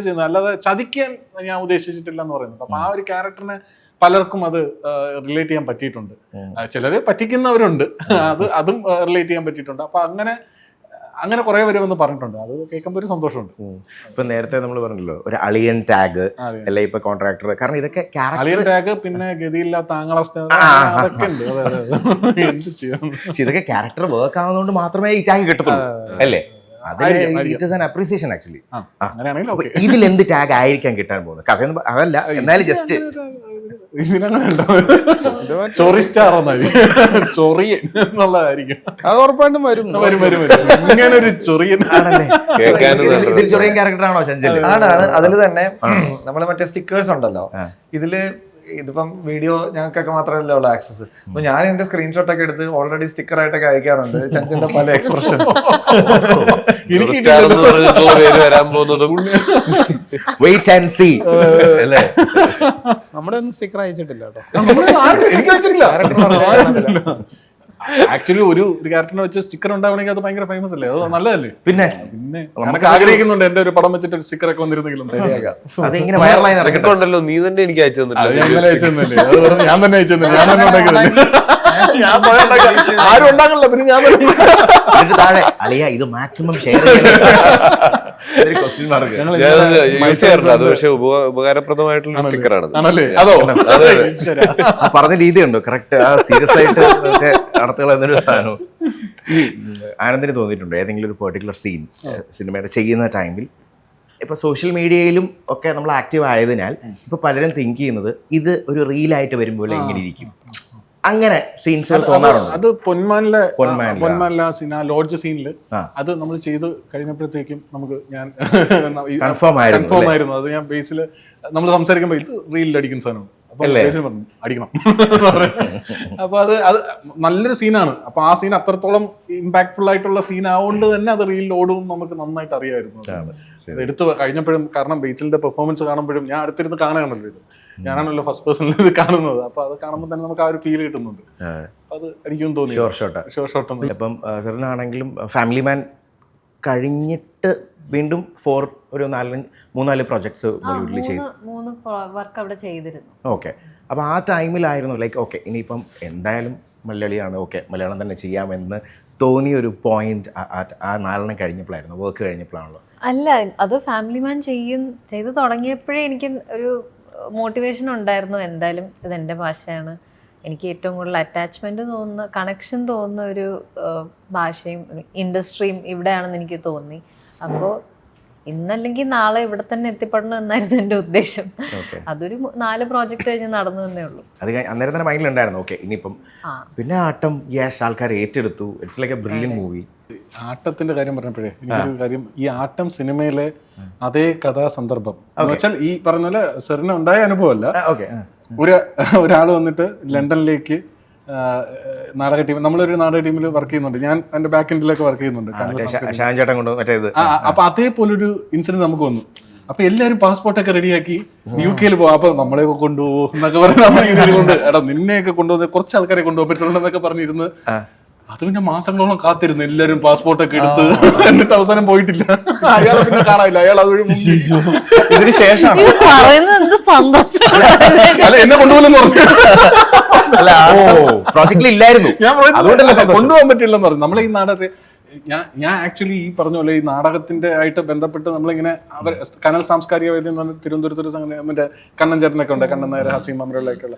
ചെയ്യുന്നത്. അല്ലാതെ ചതിക്കാൻ ഞാൻ ഉദ്ദേശിച്ചിട്ടില്ല എന്ന് പറയുന്നത്. അപ്പൊ ആ ഒരു ക്യാരക്ടറിനെ പലർക്കും അത് റിലേറ്റ് ചെയ്യാൻ പറ്റിയിട്ടുണ്ട്. ചിലര് പറ്റിക്കുന്നവരുണ്ട്, അതും റിലേറ്റ് ചെയ്യാൻ പറ്റിയിട്ടുണ്ട്. അപ്പൊ അങ്ങനെ കുറെ പേര് വന്ന് പറഞ്ഞിട്ടുണ്ട്. അത് കേൾക്കുമ്പോൾ ഒരു സന്തോഷമുണ്ട്. ഇപ്പൊ നേരത്തെ നമ്മൾ പറഞ്ഞല്ലോ ഒരു അളിയൻ ടാഗ് അല്ലെ, ഇപ്പൊ കോൺട്രാക്ടർ, കാരണം ഇതൊക്കെ അളിയൻ ടാഗ്, പിന്നെ ഗതിയില്ലാത്ത ആങ്ങളസ്ഥ, അതൊക്കെ ഉണ്ട്. എന്ത് ചെയ്യാം, ഇതൊക്കെ ക്യാരക്ടർ വർക്ക് ആവുന്നതുകൊണ്ട് മാത്രമേ ഈ ടാഗ് കിട്ടത്തുള്ളൂ അല്ലേ? Appreciation actually. ഇതിൽ എന്ത് ടാഗ് ആയിരിക്കാം കിട്ടാൻ പോകുന്നത്? കഥ അതല്ല, എന്നാലും ജസ്റ്റ് ചൊറി സ്റ്റാർ ചൊറിയൻ എന്നുള്ളതായിരിക്കും. അത് ഉറപ്പായിട്ടും വരും. ഇങ്ങനെ ഒരു ചൊറിയൻ ചൊറിയൻ ക്യാരക്ടറാണോ ചഞ്ചൽ? ആണ്. അതിൽ തന്നെ നമ്മള് മറ്റേ സ്റ്റിക്കേഴ്സ് ഉണ്ടല്ലോ, ഇതിപ്പം വീഡിയോ ഞങ്ങൾക്കൊക്കെ മാത്രമല്ല ഉള്ള ആക്സസ്. അപ്പൊ ഞാൻ ഇതിന്റെ സ്ക്രീൻഷോട്ട് ഒക്കെ എടുത്ത് ഓൾറെഡി സ്റ്റിക്കർ ആയിട്ടൊക്കെ അയക്കാറുണ്ട് ചഞ്ചലിന്റെ പല എക്സ്പ്രഷൻസ്. നമ്മുടെ ഒന്നും സ്റ്റിക്കർ അയച്ചിട്ടില്ല കേട്ടോ. എനിക്ക് അയച്ചിട്ടില്ല. ആക്ച്വലി ഒരു ക്യാരക്ടറിനെ വെച്ച് സ്റ്റിക്കർ ഉണ്ടാവണമെങ്കിൽ അത് ഭയങ്കര ഫേമസ് അല്ലേ? അത് നല്ലതല്ലേ? പിന്നെ നമുക്ക് ആഗ്രഹിക്കുന്നുണ്ട് എന്റെ ഒരു പടം വെച്ചിട്ട് ഒരു സ്റ്റിക്കർ ഒക്കെ വന്നിരുന്നെങ്കിലും. ഉണ്ടല്ലോ, നീ തന്നെ എനിക്ക് അയച്ചു തന്നിട്ടില്ല. ഞാൻ തന്നെ അയച്ചു തന്നില്ല, ഞാൻ തന്നെ ഉണ്ടാക്കിയതല്ലേ. ആരും ഉണ്ടാകില്ല, പിന്നെ ഞാൻ താഴെ അളിയ ഇത് മാക്സിമം ഷെയർ ഉപകാരപ്രദമായിട്ടുള്ള സ്റ്റിക്കറാണ് പറഞ്ഞ രീതി ഉണ്ടോ കറക്റ്റ്? സീരിയസ് ആയിട്ട് നടത്തുക എന്നൊരു സാധനവും. ഈ ആനന്ദിന് തോന്നിയിട്ടുണ്ടോ ഏതെങ്കിലും ഒരു പെർട്ടിക്കുലർ സീൻ സിനിമയുടെ ചെയ്യുന്ന ടൈമിൽ? ഇപ്പൊ സോഷ്യൽ മീഡിയയിലും ഒക്കെ നമ്മൾ ആക്റ്റീവ് ആയതിനാൽ ഇപ്പൊ പലരും തിങ്ക് ചെയ്യുന്നത് ഇത് ഒരു റീലായിട്ട് വരുമ്പോൾ എങ്ങനെ ഇരിക്കും, അങ്ങനെ സീൻസ് തോന്നാറുണ്ട്. അത് പൊന്മാനിലെ ലോഡ്ജ് സീനില് അത് നമ്മൾ ചെയ്ത് കഴിഞ്ഞപ്പോഴത്തേക്കും നമുക്ക് ഞാൻ കൺഫേം ആയിരുന്നു. അത് ഞാൻ ബേസിൽ നമ്മൾ സംസാരിക്കുമ്പോൾ ഇത് റീലിൽ അടിക്കുന്ന സാധനമാണ്. അപ്പൊ ബേസിൽ പറഞ്ഞു അടിക്കണം. അപ്പൊ അത് നല്ലൊരു സീനാണ്. അപ്പൊ ആ സീൻ അത്രത്തോളം ഇമ്പാക്ട്ഫുൾ ആയിട്ടുള്ള സീൻ ആവുകൊണ്ട് തന്നെ അത് റീൽ ഓടും നമുക്ക് നന്നായിട്ട് അറിയായിരുന്നു. എടുത്ത് കഴിഞ്ഞപ്പോഴും, കാരണം ബേസിലിന്റെ പെർഫോമൻസ് കാണുമ്പോഴും ഞാൻ അടുത്തിരുന്ന് കാണുകയാണല്ലോ ഇത്, ഞാനാണല്ലോ ഫസ്റ്റ് പേഴ്സണിൽ ഇത് കാണുന്നത്. അപ്പൊ അത് കാണുമ്പോൾ തന്നെ നമുക്ക് ആ ഒരു ഫീൽ കിട്ടുന്നുണ്ട്. അത് എനിക്കും തോന്നി ഷോർട്ട് ഷോട്ട്. ഇപ്പം സെറിനാണെങ്കിലും ഫാമിലി മാൻ കഴിഞ്ഞിട്ട് വീണ്ടും ഒരു 3-4 പ്രൊജക്ട്സ് ബോളിവുഡിൽ ചെയ്തു. 3 വർക്ക് അവിടെ ചെയ്തിരുന്നു. ഓക്കെ. അപ്പോൾ ആ ടൈമിലായിരുന്നു ലൈക്ക് ഓക്കെ ഇനിയിപ്പം എന്തായാലും മലയാളിയാണ്, ഓക്കെ മലയാളം തന്നെ ചെയ്യാമെന്ന് തോന്നിയൊരു പോയിന്റ് ആ 4 കഴിഞ്ഞപ്പോഴായിരുന്നു, വർക്ക് കഴിഞ്ഞപ്പോഴാണല്ലോ? അല്ല, അത് ഫാമിലി മാൻ ചെയ്ത് തുടങ്ങിയപ്പോഴേ എനിക്ക് ഒരു മോട്ടിവേഷൻ ഉണ്ടായിരുന്നു. എന്തായാലും ഇത് എൻ്റെ ഭാഷയാണ്, എനിക്ക് ഏറ്റവും കൂടുതൽ അറ്റാച്ച്മെന്റ് തോന്നുന്ന, കണക്ഷൻ തോന്നുന്ന ഒരു ഭാഷയും ഇൻഡസ്ട്രിയും ഇവിടെയാണെന്ന് എനിക്ക് തോന്നി. അപ്പോൾ ഇന്നല്ലെങ്കിൽ നാളെ ഇവിടെ തന്നെ എത്തിപ്പെടണം എന്നായിരുന്നു എൻ്റെ ഉദ്ദേശം. അതൊരു 4 പ്രോജക്റ്റ് കഴിഞ്ഞ് നടന്നു തന്നേ ഉള്ളൂ. അത് അന്നേരം തന്നെ മൈൻഡിലുണ്ടായിരുന്നു ഓക്കെ ഇനിയിപ്പം. പിന്നെ ആട്ടം ആൾക്കാർ ഏറ്റെടുത്തു. It's like a brilliant movie. ആട്ടത്തിന്റെ കാര്യം പറഞ്ഞപ്പോഴേ എനിക്കൊരു കാര്യം, ഈ ആട്ടം സിനിമയിലെ അതേ കഥാസന്ദർഭം എന്ന് വെച്ചാൽ ഈ പറഞ്ഞ പോലെ സെറിന് ഉണ്ടായ അനുഭവമല്ല. ഒരാൾ വന്നിട്ട് ലണ്ടനിലേക്ക് നാടക ടീം, നമ്മളൊരു നാടക ടീമിൽ വർക്ക് ചെയ്യുന്നുണ്ട്, ഞാൻ എന്റെ ബാക്ക് എൻഡിലൊക്കെ വർക്ക് ചെയ്യുന്നുണ്ട്. അപ്പൊ അതേപോലൊരു ഇൻസിഡന്റ് നമുക്ക് വന്നു. അപ്പൊ എല്ലാരും പാസ്പോർട്ടൊക്കെ റെഡിയാക്കി UK പോവാം, അപ്പൊ നമ്മളെയൊക്കെ കൊണ്ടുപോകും എന്നൊക്കെ പറഞ്ഞ് നമ്മളിങ്ങനെ കൊണ്ട് എടാ നിന്നെയൊക്കെ കൊണ്ടുപോകുന്ന കുറച്ച് ആൾക്കാരെ കൊണ്ടുപോകാൻ പറ്റുള്ളൂ പറഞ്ഞിരുന്ന് അത് പിന്നെ മാസങ്ങളോളം കാത്തിരുന്നു എല്ലാരും പാസ്പോർട്ടൊക്കെ എടുത്ത്. എന്നിട്ട് അവസാനം പോയിട്ടില്ല. അയാളെ പിന്നെ കാണാനില്ല. അയാൾ അതുവഴി ഇതിന് ശേഷം അല്ല എന്നെ കൊണ്ടുപോലെന്ന് പറഞ്ഞു. ഞാൻ കൊണ്ടുപോകാൻ പറ്റില്ലെന്ന് പറഞ്ഞു. നമ്മളെ ഈ നാടകത്തെ ഞാൻ ആക്ച്വലി ഈ പറഞ്ഞ പോലെ ഈ നാടകത്തിന്റെ ആയിട്ട് ബന്ധപ്പെട്ട് നമ്മളിങ്ങനെ അവർ കനൽ സാംസ്കാരിക വേദി എന്ന് പറഞ്ഞ തിരുവനന്തപുരത്തൊരു മറ്റേ കണ്ണൻ ചേട്ടനൊക്കെ ഉണ്ട്, കണ്ണൻ നായർ, ഹസീം അമരലൊക്കെ ഉള്ള.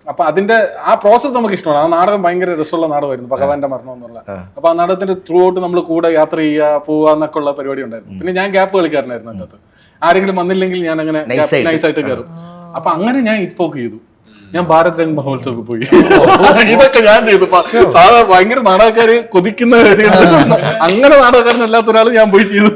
അപ്പൊ അതിന്റെ ആ പ്രോസസ്സ് നമുക്ക് ഇഷ്ടമാണ്. ആ നാടകം ഭയങ്കര രസമുള്ള നാടകമായിരുന്നു, ഭഗവാന്റെ മരണം എന്നുള്ള. അപ്പൊ ആ നാടകത്തിന്റെ ത്രൂ ഔട്ട് നമ്മൾ കൂടെ യാത്ര ചെയ്യുക, പോവുക എന്നൊക്കെ ഉള്ള പരിപാടി ഉണ്ടായിരുന്നു. പിന്നെ ഞാൻ ഗ്യാപ്പ് കളിക്കാരനായിരുന്നു അതിൻ്റെ അകത്ത്. ആരെങ്കിലും വന്നില്ലെങ്കിൽ ഞാൻ അങ്ങനെ നൈസായിട്ട് കയറും. അപ്പൊ അങ്ങനെ ഞാൻ ഇപ്പോക്ക് ചെയ്തു. ഞാൻ ഭാരത് രംഗ് മഹോത്സവത്തിൽ പോയി. ഇതൊക്കെ ഞാൻ ചെയ്തു. സാധാരണ ഭയങ്കര നാടകക്കാര് കൊതിക്കുന്ന അങ്ങനെ നാടകക്കാരനല്ലാത്ത ഒരാൾ ഞാൻ പോയി ചെയ്തു.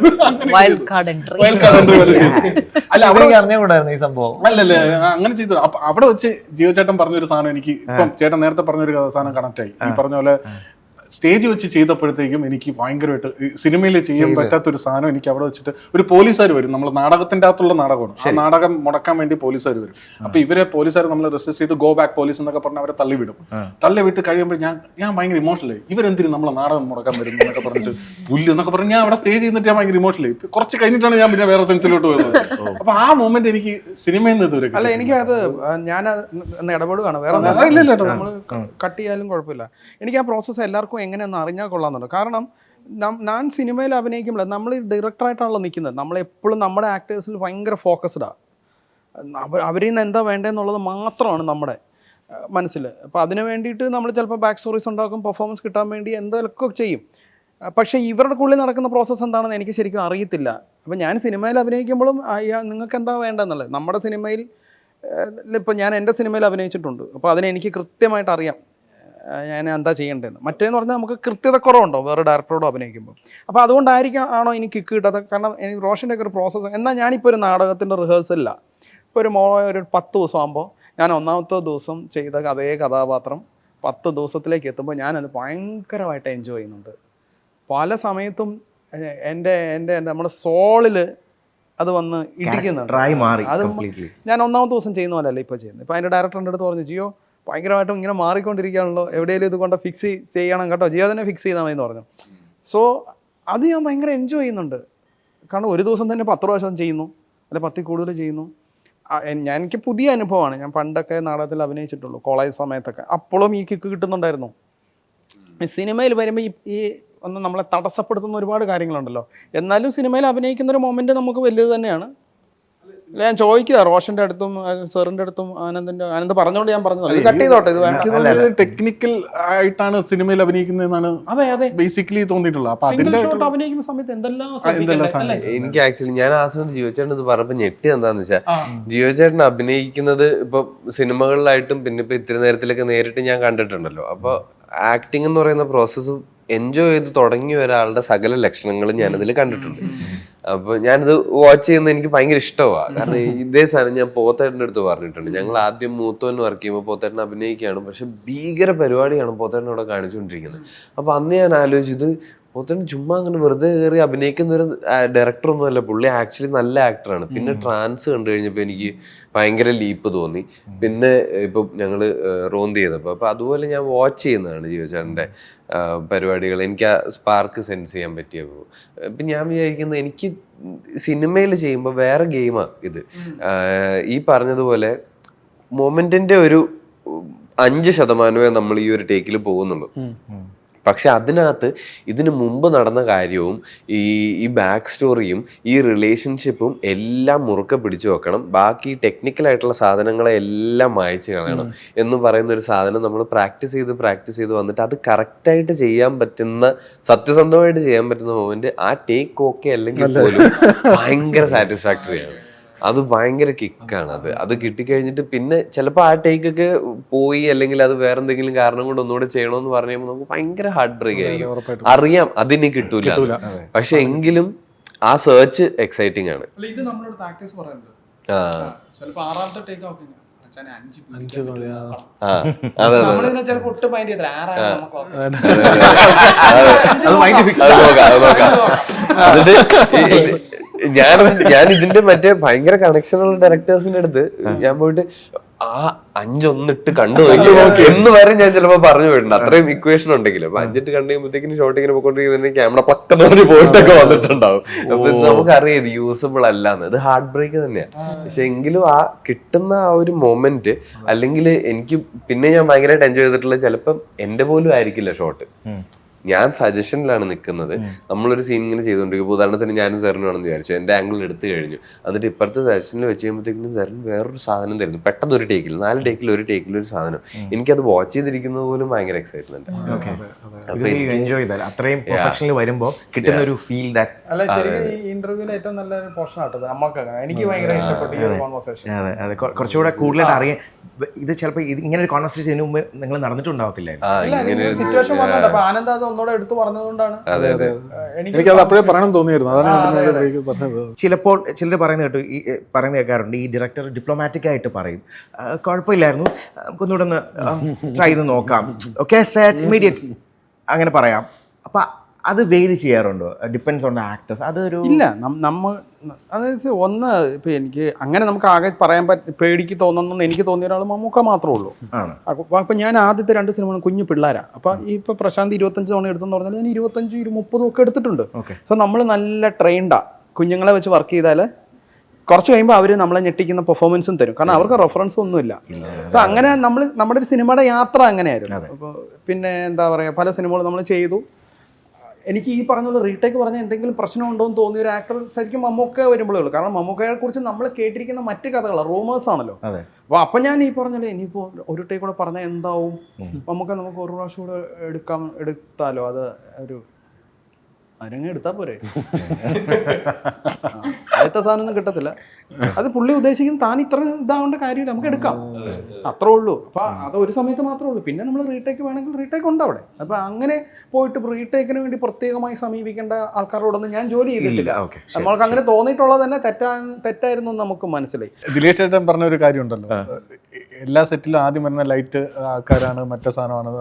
അല്ല അറിഞ്ഞുകൂടായിരുന്നു ഈ സംഭവം. അല്ലല്ലേ, അങ്ങനെ ചെയ്തു. അപ്പൊ അവിടെ വെച്ച് ജിയോ ചേട്ടൻ പറഞ്ഞൊരു സാധനം എനിക്ക് ഇപ്പം ചേട്ടൻ നേരത്തെ പറഞ്ഞൊരു സാധനം കണക്ട് ആയി. ഈ പറഞ്ഞ പോലെ സ്റ്റേജ് വെച്ച് ചെയ്തപ്പോഴത്തേക്കും എനിക്ക് ഭയങ്കരമായിട്ട് സിനിമയിൽ ചെയ്യാൻ പറ്റാത്തൊരു സാധനം എനിക്ക് അവിടെ വെച്ചിട്ട് ഒരു പോലീസുകാർ വരും. നമ്മൾ നാടകത്തിന്റെ അകത്തുള്ള നാടകമാണ്. ആ നാടകം മുടക്കാൻ വേണ്ടി പോലീസുകാർ വരും. അപ്പൊ ഇവരെ പോലീസുകാർ നമ്മൾ റെസിസ്റ്റ് ചെയ്ത് ഗോ ബാക്ക് പോലീസ് എന്നൊക്കെ പറഞ്ഞ് അവരെ തള്ളിവിടും. തള്ളിവിട്ട് കഴിയുമ്പോൾ ഞാൻ ഭയങ്കര ഇമോഷണലായി. ഇവരെന്തിനും നമ്മളെ നാടകം മുടക്കാൻ വരും എന്നൊക്കെ പറഞ്ഞിട്ട് പുല്ല് എന്നൊക്കെ പറഞ്ഞ് ഞാൻ അവിടെ സ്റ്റേജ് ചെയ്യുന്നിട്ട് ഞാൻ ഭയങ്കര ഇമോഷണലായി. കുറച്ച് കഴിഞ്ഞിട്ടാണ് ഞാൻ പിന്നെ വേറെ സെൻസിലോട്ട് വരുന്നത്. അപ്പൊ ആ മൊമെന്റ് എനിക്ക് സിനിമയിൽ നിന്ന് ഇതുവരെ അല്ല എനിക്ക് അത് ഞാൻ ഇടപെടുകയാണ്, വേറെ നമ്മൾ കട്ട് ചെയ്യാലും കുഴപ്പമില്ല. എനിക്ക് ആ പ്രോസസ്സ് എല്ലാവർക്കും എങ്ങനെയൊന്ന് അറിഞ്ഞാൽ കൊള്ളാമെന്നുണ്ട്. കാരണം ഞാൻ സിനിമയിൽ അഭിനയിക്കുമ്പോൾ നമ്മൾ ഡയറക്ടറായിട്ടാണല്ലോ നിൽക്കുന്നത്. നമ്മളെപ്പോഴും നമ്മുടെ ആക്ടേഴ്സിൽ ഭയങ്കര ഫോക്കസ്ഡാണ്. അവരിൽ നിന്ന് എന്താ വേണ്ടതെന്നുള്ളത് മാത്രമാണ് നമ്മുടെ മനസ്സിൽ. അപ്പോൾ അതിന് വേണ്ടിയിട്ട് നമ്മൾ ചിലപ്പോൾ ബാക്ക് സ്റ്റോറീസ് ഉണ്ടാക്കും, പെർഫോമൻസ് കിട്ടാൻ വേണ്ടി എന്തൊക്കെ ചെയ്യും. പക്ഷേ ഇവരുടെ ഉള്ളിൽ നടക്കുന്ന പ്രോസസ്സ് എന്താണെന്ന് എനിക്ക് ശരിക്കും അറിയത്തില്ല. അപ്പോൾ ഞാൻ സിനിമയിൽ അഭിനയിക്കുമ്പോഴും നിങ്ങൾക്ക് എന്താ വേണ്ടതെന്നുള്ളത് നമ്മുടെ സിനിമയിൽ ഇപ്പോൾ ഞാൻ എൻ്റെ സിനിമയിൽ അഭിനയിച്ചിട്ടുണ്ട്. അപ്പോൾ അതിനെനിക്ക് കൃത്യമായിട്ട് അറിയാം ഞാൻ എന്താ ചെയ്യേണ്ടതെന്ന്. മറ്റേന്ന് പറഞ്ഞാൽ നമുക്ക് കൃത്യത കുറവുണ്ടോ വേറെ ഡയറക്ടറോട് അഭിനയിക്കുമ്പോൾ. അപ്പോൾ അതുകൊണ്ടായിരിക്കും എനിക്ക് കിക്ക് കിട്ടാത്ത. കാരണം റോഷൻ്റെ ഒക്കെ ഒരു പ്രോസസ്സ്. എന്നാൽ ഞാനിപ്പോൾ ഒരു നാടകത്തിൻ്റെ റിഹേഴ്സലില്ല. ഇപ്പോൾ ഒരു 10 ദിവസം ആകുമ്പോൾ ഞാൻ 1ാമത്തെ ദിവസം ചെയ്ത അതേ കഥാപാത്രം 10 ദിവസത്തിലേക്ക് എത്തുമ്പോൾ ഞാനത് ഭയങ്കരമായിട്ട് എൻജോയ് ചെയ്യുന്നുണ്ട്. പല സമയത്തും എൻ്റെ നമ്മുടെ സോളിൽ അത് വന്ന് ഇടിക്കുന്നുണ്ട്. അത് ഞാൻ 1ാമത്തെ ദിവസം ചെയ്യുന്ന പോലെയല്ല ഇപ്പോൾ ചെയ്യുന്നത്. ഇപ്പോൾ അതിൻ്റെ ഡയറക്ടറിൻ്റെ അടുത്ത് പറഞ്ഞു, ജിയോ ഭയങ്കരമായിട്ടും ഇങ്ങനെ മാറിക്കൊണ്ടിരിക്കുകയാണല്ലോ, എവിടെയെങ്കിലും ഇത് കൊണ്ട് ഫിക്സ് ചെയ്യണം കേട്ടോ, ജിയോ തന്നെ ഫിക്സ് ചെയ്താൽ മതി എന്ന് പറഞ്ഞു. സോ അത് ഞാൻ ഭയങ്കര എൻജോയ് ചെയ്യുന്നുണ്ട്. കാരണം ഒരു ദിവസം തന്നെ 10 പ്രാവശ്യം ചെയ്യുന്നു, അല്ലെ 10 കൂടുതൽ ചെയ്യുന്നു. എനിക്ക് പുതിയ അനുഭവമാണ്. ഞാൻ പണ്ടൊക്കെ നാടകത്തിൽ അഭിനയിച്ചിട്ടുള്ളൂ കോളേജ് സമയത്തൊക്കെ. അപ്പോഴും ഈ കിക്ക് കിട്ടുന്നുണ്ടായിരുന്നു. സിനിമയിൽ വരുമ്പോൾ ഈ ഒന്ന് നമ്മളെ തടസ്സപ്പെടുത്തുന്ന ഒരുപാട് കാര്യങ്ങളുണ്ടല്ലോ. എന്നാലും സിനിമയിൽ അഭിനയിക്കുന്ന ഒരു മൊമെൻറ്റ് നമുക്ക് വലുത് തന്നെയാണ്. ഞാൻ ചോദിക്കുക റോഷന്റെ അടുത്തും സാറിന്റെ അടുത്തും ആനന്ദ് പറഞ്ഞോണ്ട് ഞാൻ പറഞ്ഞത് കട്ട് ചെയ്തോട്ടെ. ടെക്നിക്കൽ ആയിട്ടാണ് സിനിമയിൽ അഭിനയിക്കുന്നതെന്നാണ് ബേസിക്കലി തോന്നിയിട്ടുള്ളത്. അപ്പൊ അഭിനയിക്കുന്ന സമയത്ത് എന്തെല്ലാം എനിക്ക് ആക്ച്വലി ഞാൻ ആ സമയത്ത് ജിയോ ചേട്ടൻ ഇത് പറഞ്ഞപ്പോ ഞെട്ടി എന്താന്ന് വെച്ചാൽ ജിയോ ചേട്ടൻ അഭിനയിക്കുന്നത് ഇപ്പൊ സിനിമകളിലായിട്ടും പിന്നെ ഇപ്പൊ ഇത്തിരി നേരത്തിലൊക്കെ നേരിട്ട് ഞാൻ കണ്ടിട്ടുണ്ടല്ലോ. അപ്പൊ ആക്ടിങ് എന്ന് പറയുന്ന പ്രോസസ്സ് എൻജോയ് ചെയ്ത് തുടങ്ങിയ ഒരാളുടെ സകല ലക്ഷണങ്ങളും ഞാനതിൽ കണ്ടിട്ടുണ്ട്. അപ്പൊ ഞാനിത് വാച്ച് ചെയ്യുന്നത് എനിക്ക് ഭയങ്കര ഇഷ്ടമാണ്. കാരണം ഇതേ സാധനം ഞാൻ പോത്തേട്ടൻ്റെ അടുത്ത് പറഞ്ഞിട്ടുണ്ട്. ഞങ്ങൾ ആദ്യം മൂത്തോന് വർക്ക് ചെയ്യുമ്പോൾ പോത്തേട്ടൻ അഭിനയിക്കുകയാണ്, പക്ഷെ ഭീകര പരിപാടിയാണ് പോത്തേട്ടൻ അവിടെ കാണിച്ചുകൊണ്ടിരിക്കുന്നത്. അപ്പൊ അന്ന് ഞാൻ ആലോചിച്ചു, ഇത് പോത്തേട്ടൻ ചുമ്മാ അങ്ങനെ വെറുതെ കയറി അഭിനയിക്കുന്ന ഒരു ഡയറക്ടർ ഒന്നും അല്ല, പുള്ളി ആക്ച്വലി നല്ല ആക്ടറാണ്. പിന്നെ ട്രാൻസ് കണ്ടു കഴിഞ്ഞപ്പോൾ എനിക്ക് ഭയങ്കര ലീപ്പ് തോന്നി. പിന്നെ ഇപ്പൊ ഞങ്ങള് റോന്ത് ചെയ്തപ്പോ അപ്പൊ അതുപോലെ ഞാൻ വാച്ച് ചെയ്യുന്നതാണ് ജിയോ ചേട്ടൻ്റെ പരിപാടികൾ. എനിക്ക് ആ സ്പാർക്ക് സെൻസ് ചെയ്യാൻ പറ്റിയപ്പോൾ ഇപ്പം ഞാൻ വിചാരിക്കുന്നത്, എനിക്ക് സിനിമയിൽ ചെയ്യുമ്പോൾ വേറെ ഗെയിമാണ് ഇത്. ഈ പറഞ്ഞതുപോലെ മൊമെന്റിന്റെ ഒരു 5% നമ്മൾ ഈ ഒരു ടേക്കിൽ പോകുന്നുള്ളൂ. പക്ഷെ അതിനകത്ത് ഇതിനു മുമ്പ് നടന്ന കാര്യവും ഈ ബാക്ക് സ്റ്റോറിയും ഈ റിലേഷൻഷിപ്പും എല്ലാം മുറുക്കെ പിടിച്ചു വെക്കണം. ബാക്കി ടെക്നിക്കലായിട്ടുള്ള സാധനങ്ങളെ എല്ലാം മായ്ച്ചു കളയണം എന്ന് പറയുന്ന ഒരു സാധനം നമ്മൾ പ്രാക്ടീസ് ചെയ്ത് വന്നിട്ട് അത് കറക്റ്റായിട്ട് ചെയ്യാൻ പറ്റുന്ന, സത്യസന്ധമായിട്ട് ചെയ്യാൻ പറ്റുന്ന മൊമെന്റ് ആ ടേക്ക് ഓക്കെ അല്ലെങ്കിൽ പോലും ഭയങ്കര സാറ്റിസ്ഫാക്ടറിയാണ്. അത് ഭയങ്കര കിക്കാണ്. അത് കിട്ടിക്കഴിഞ്ഞിട്ട് പിന്നെ ചിലപ്പോൾ ആ ടേക്കൊക്കെ പോയി അല്ലെങ്കിൽ അത് വേറെ എന്തെങ്കിലും കാരണം കൊണ്ട് ഒന്നുകൂടെ ചെയ്യണമെന്ന് പറഞ്ഞു കഴിയുമ്പോൾ നമുക്ക് ഭയങ്കര ഹാർട്ട് ബ്രേക്ക് ആയിരിക്കും. അറിയാം അതിന് കിട്ടൂല, പക്ഷെ എങ്കിലും ആ സെർച്ച് എക്സൈറ്റിംഗ് ആണ്. ഇത് നമ്മളോട് പ്രാക്ടീസ് പറയുന്നത് ചിലപ്പോൾ 6ാമത്തെ ടേക്ക് ഓക്കെ ചിലപ്പോൾ ഒട്ടും മൈൻഡ് ചെയ്തില്ല, 6 ഞാൻ ഇതിന്റെ മറ്റേ ഭയങ്കര കണക്ഷനുള്ള ഡയറക്ടേഴ്സിന്റെ അടുത്ത് ഞാൻ പോയിട്ട് ആ 5 ഒന്നിട്ട് കണ്ടു എന്ന് വരെ ഞാൻ ചിലപ്പോ പറഞ്ഞു പോയിട്ടുണ്ട്. അത്രയും ഇക്വേഷൻ ഉണ്ടെങ്കിലും. അപ്പൊ 5 കണ്ടു കഴിയുമ്പോഴത്തേക്കും ഷോട്ട് ഇങ്ങനെ പോയിക്കൊണ്ടിരിക്കുന്ന ക്യാമറ പക്കം പോയിട്ടൊക്കെ വന്നിട്ടുണ്ടാവും. അപ്പൊ നമുക്കറിയാം ഇത് യൂസബിൾ അല്ലാന്ന്. ഇത് ഹാർട്ട് ബ്രേക്ക് തന്നെയാണ്. പക്ഷെ എങ്കിലും ആ കിട്ടുന്ന ആ ഒരു മൊമെന്റ്, അല്ലെങ്കിൽ എനിക്ക് പിന്നെ ഞാൻ ഭയങ്കരമായിട്ട് എൻജോയ് ചെയ്തിട്ടുള്ളത് ചിലപ്പം എന്റെ പോലും ആയിരിക്കില്ല ഷോട്ട്, ഞാൻ സജഷനിലാണ് നിൽക്കുന്നത്. നമ്മളൊരു സീൻ ഇങ്ങനെ ചെയ്തുകൊണ്ടിരിക്കും. ഉദാഹരണത്തിന് ഞാനും സാറിന് വേണമെന്ന് വിചാരിച്ചു, എന്റെ ആംഗിൾ എടുത്തു കഴിഞ്ഞു, എന്നിട്ട് ഇപ്പുറത്തെ സജഷനിൽ വെച്ച് കഴിയുമ്പോഴത്തേക്കും സാറിന് വേറൊരു സാധനം തരുന്നു. പെട്ടെന്ന് ഒരു ടേക്കിൽ 4 ടേക്കിൽ ഒരു ടേക്കിൽ ഒരു സാധനം. എനിക്കത് വാച്ച് ചെയ്തിരിക്കുന്നത് പോലും ഭയങ്കര എക്സൈറ്റ്മെന്റ്. അത്രയും പെർഫെക്ഷനിൽ വരുമ്പോൾ കിട്ടുന്ന ഒരു ഫീൽ ദാറ്റ്. അല്ല, ശരിക്കും ഈ ഇന്റർവ്യൂവിൽ ഏറ്റവും നല്ലൊരു പോർഷൻ ആട്ടത് നമുക്ക്. എനിക്ക് ഭയങ്കര ഇഷ്ടപ്പെട്ടു ഈ ഒരു കോൺവെർസേഷൻ. അതെ, കുറച്ചുകൂടെ കൂടുതലായിട്ട് അറിയാൻ. ഇത് ചിലപ്പോൾ ഇങ്ങനെ ഒരു കോൺവെർസേഷൻ ഇതിനു മുമ്പ് നിങ്ങൾ നടന്നിട്ടുണ്ടാവത്തില്ലായിരുന്നു. സിറ്റുവേഷൻ വന്നത് അപ്പൊ ആനന്ദ് അത് ഒന്നുകൂടെ എടുത്തു പറഞ്ഞതുകൊണ്ടാണ് എനിക്കത് അപ്പോഴേ പറയണം തോന്നിയായിരുന്നു. അതാണ് ചിലപ്പോൾ ചിലർ പറയുന്നത് കേട്ടു, ഈ പറയുന്നത് കേൾക്കാറുണ്ട്, ഈ ഡയറക്ടർ ഡിപ്ലോമാറ്റിക് ആയിട്ട് പറയും, കുഴപ്പമില്ലായിരുന്നു, നമുക്കൊന്നുകൂടെ ഒന്ന് ട്രൈ ചെയ്ത് നോക്കാം, ഓക്കെ സെറ്റ് ഇമ്മീഡിയറ്റ് അങ്ങനെ പറയാം. അപ്പൊ അത് വെയിറ്റ് ചെയ്യാറുണ്ടോ? Depends on the actors. അതൊരു ഇല്ല, നമ്മൾ അതായത് ഒന്ന് ഇപ്പൊ എനിക്ക് അങ്ങനെ നമുക്ക് ആകെ പറയാൻ പേടിക്ക് തോന്നുന്നു എനിക്ക് തോന്നിയ ഒരാൾ മമ്മൂക്ക മാത്രമേ ഉള്ളൂ. അപ്പൊ ഞാൻ ആദ്യത്തെ 2 സിനിമകളും കുഞ്ഞു പിള്ളേരാ. അപ്പൊ ഇപ്പൊ പ്രശാന്ത് 25 തവണ എടുത്തെന്ന് പറഞ്ഞാൽ ഞാൻ 25, 30 ഒക്കെ എടുത്തിട്ടുണ്ട്. സോ നമ്മൾ നല്ല ട്രെയിൻഡാ. കുഞ്ഞുങ്ങളെ വെച്ച് വർക്ക് ചെയ്താൽ കുറച്ച് കഴിയുമ്പോൾ അവർ നമ്മളെ ഞെട്ടിക്കുന്ന പെർഫോമൻസും തരും. കാരണം അവർക്ക് റെഫറൻസ് ഒന്നുമില്ല. അപ്പൊ അങ്ങനെ നമ്മുടെ ഒരു സിനിമയുടെ യാത്ര അങ്ങനെയായിരുന്നു. അപ്പോൾ പിന്നെ എന്താ പറയുക, പല സിനിമകളും നമ്മൾ ചെയ്തു. എനിക്ക് ഈ പറഞ്ഞ റീടേക്ക് പറഞ്ഞാൽ എന്തെങ്കിലും പ്രശ്നമുണ്ടോ എന്ന് തോന്നിയ ഒരു ആക്ടർ ശരിക്കും മമ്മൂക്ക വരുമ്പോഴേ ഉള്ളൂ. കാരണം മമ്മൂക്കയെ കുറിച്ച് നമ്മൾ കേട്ടിരിക്കുന്ന മറ്റു കഥകളാണ്, റൂമേഴ്സ് ആണല്ലോ. അപ്പൊ ഞാൻ ഈ പറഞ്ഞല്ലേ, ഇനിയിപ്പോ ഒരു ടേക്ക് കൂടെ പറഞ്ഞാൽ എന്താവും, നമുക്ക് ഒരു പ്രാവശ്യം കൂടെ എടുത്താലോ, അത് ഒരു അരങ്ങ് എടുത്താ പോരെ. ആദ്യത്തെ സാധനം ഒന്നും കിട്ടത്തില്ല. അത് പുള്ളി ഉദ്ദേശിക്കുന്ന താൻ ഇത്ര ഇതാവേണ്ട കാര്യമില്ല, നമുക്ക് എടുക്കാം, അത്രേ ഉള്ളൂ. അപ്പൊ അത് ഒരു സമയത്ത് മാത്രമേ ഉള്ളൂ. പിന്നെ നമ്മൾ റീടേക്ക് വേണമെങ്കിൽ റീടേക്ക് ഉണ്ട് അവിടെ. അപ്പൊ അങ്ങനെ പോയിട്ട് റീടേക്കിന് വേണ്ടി പ്രത്യേകമായി സമീപിക്കേണ്ട ആൾക്കാരോടൊന്നും ഞാൻ ജോലി ചെയ്തിട്ടില്ല. നമ്മൾക്ക് അങ്ങനെ തോന്നിയിട്ടുള്ളത് തന്നെ തെറ്റായിരുന്നു നമുക്ക് മനസ്സിലായി. ദിലീഷ് ചേട്ടൻ പറഞ്ഞ ഒരു കാര്യം ഉണ്ടല്ലോ, എല്ലാ സെറ്റിലും ആദ്യം വരുന്ന ലൈറ്റ് ആൾക്കാരാണ്, മറ്റേ സാധനമാണ്,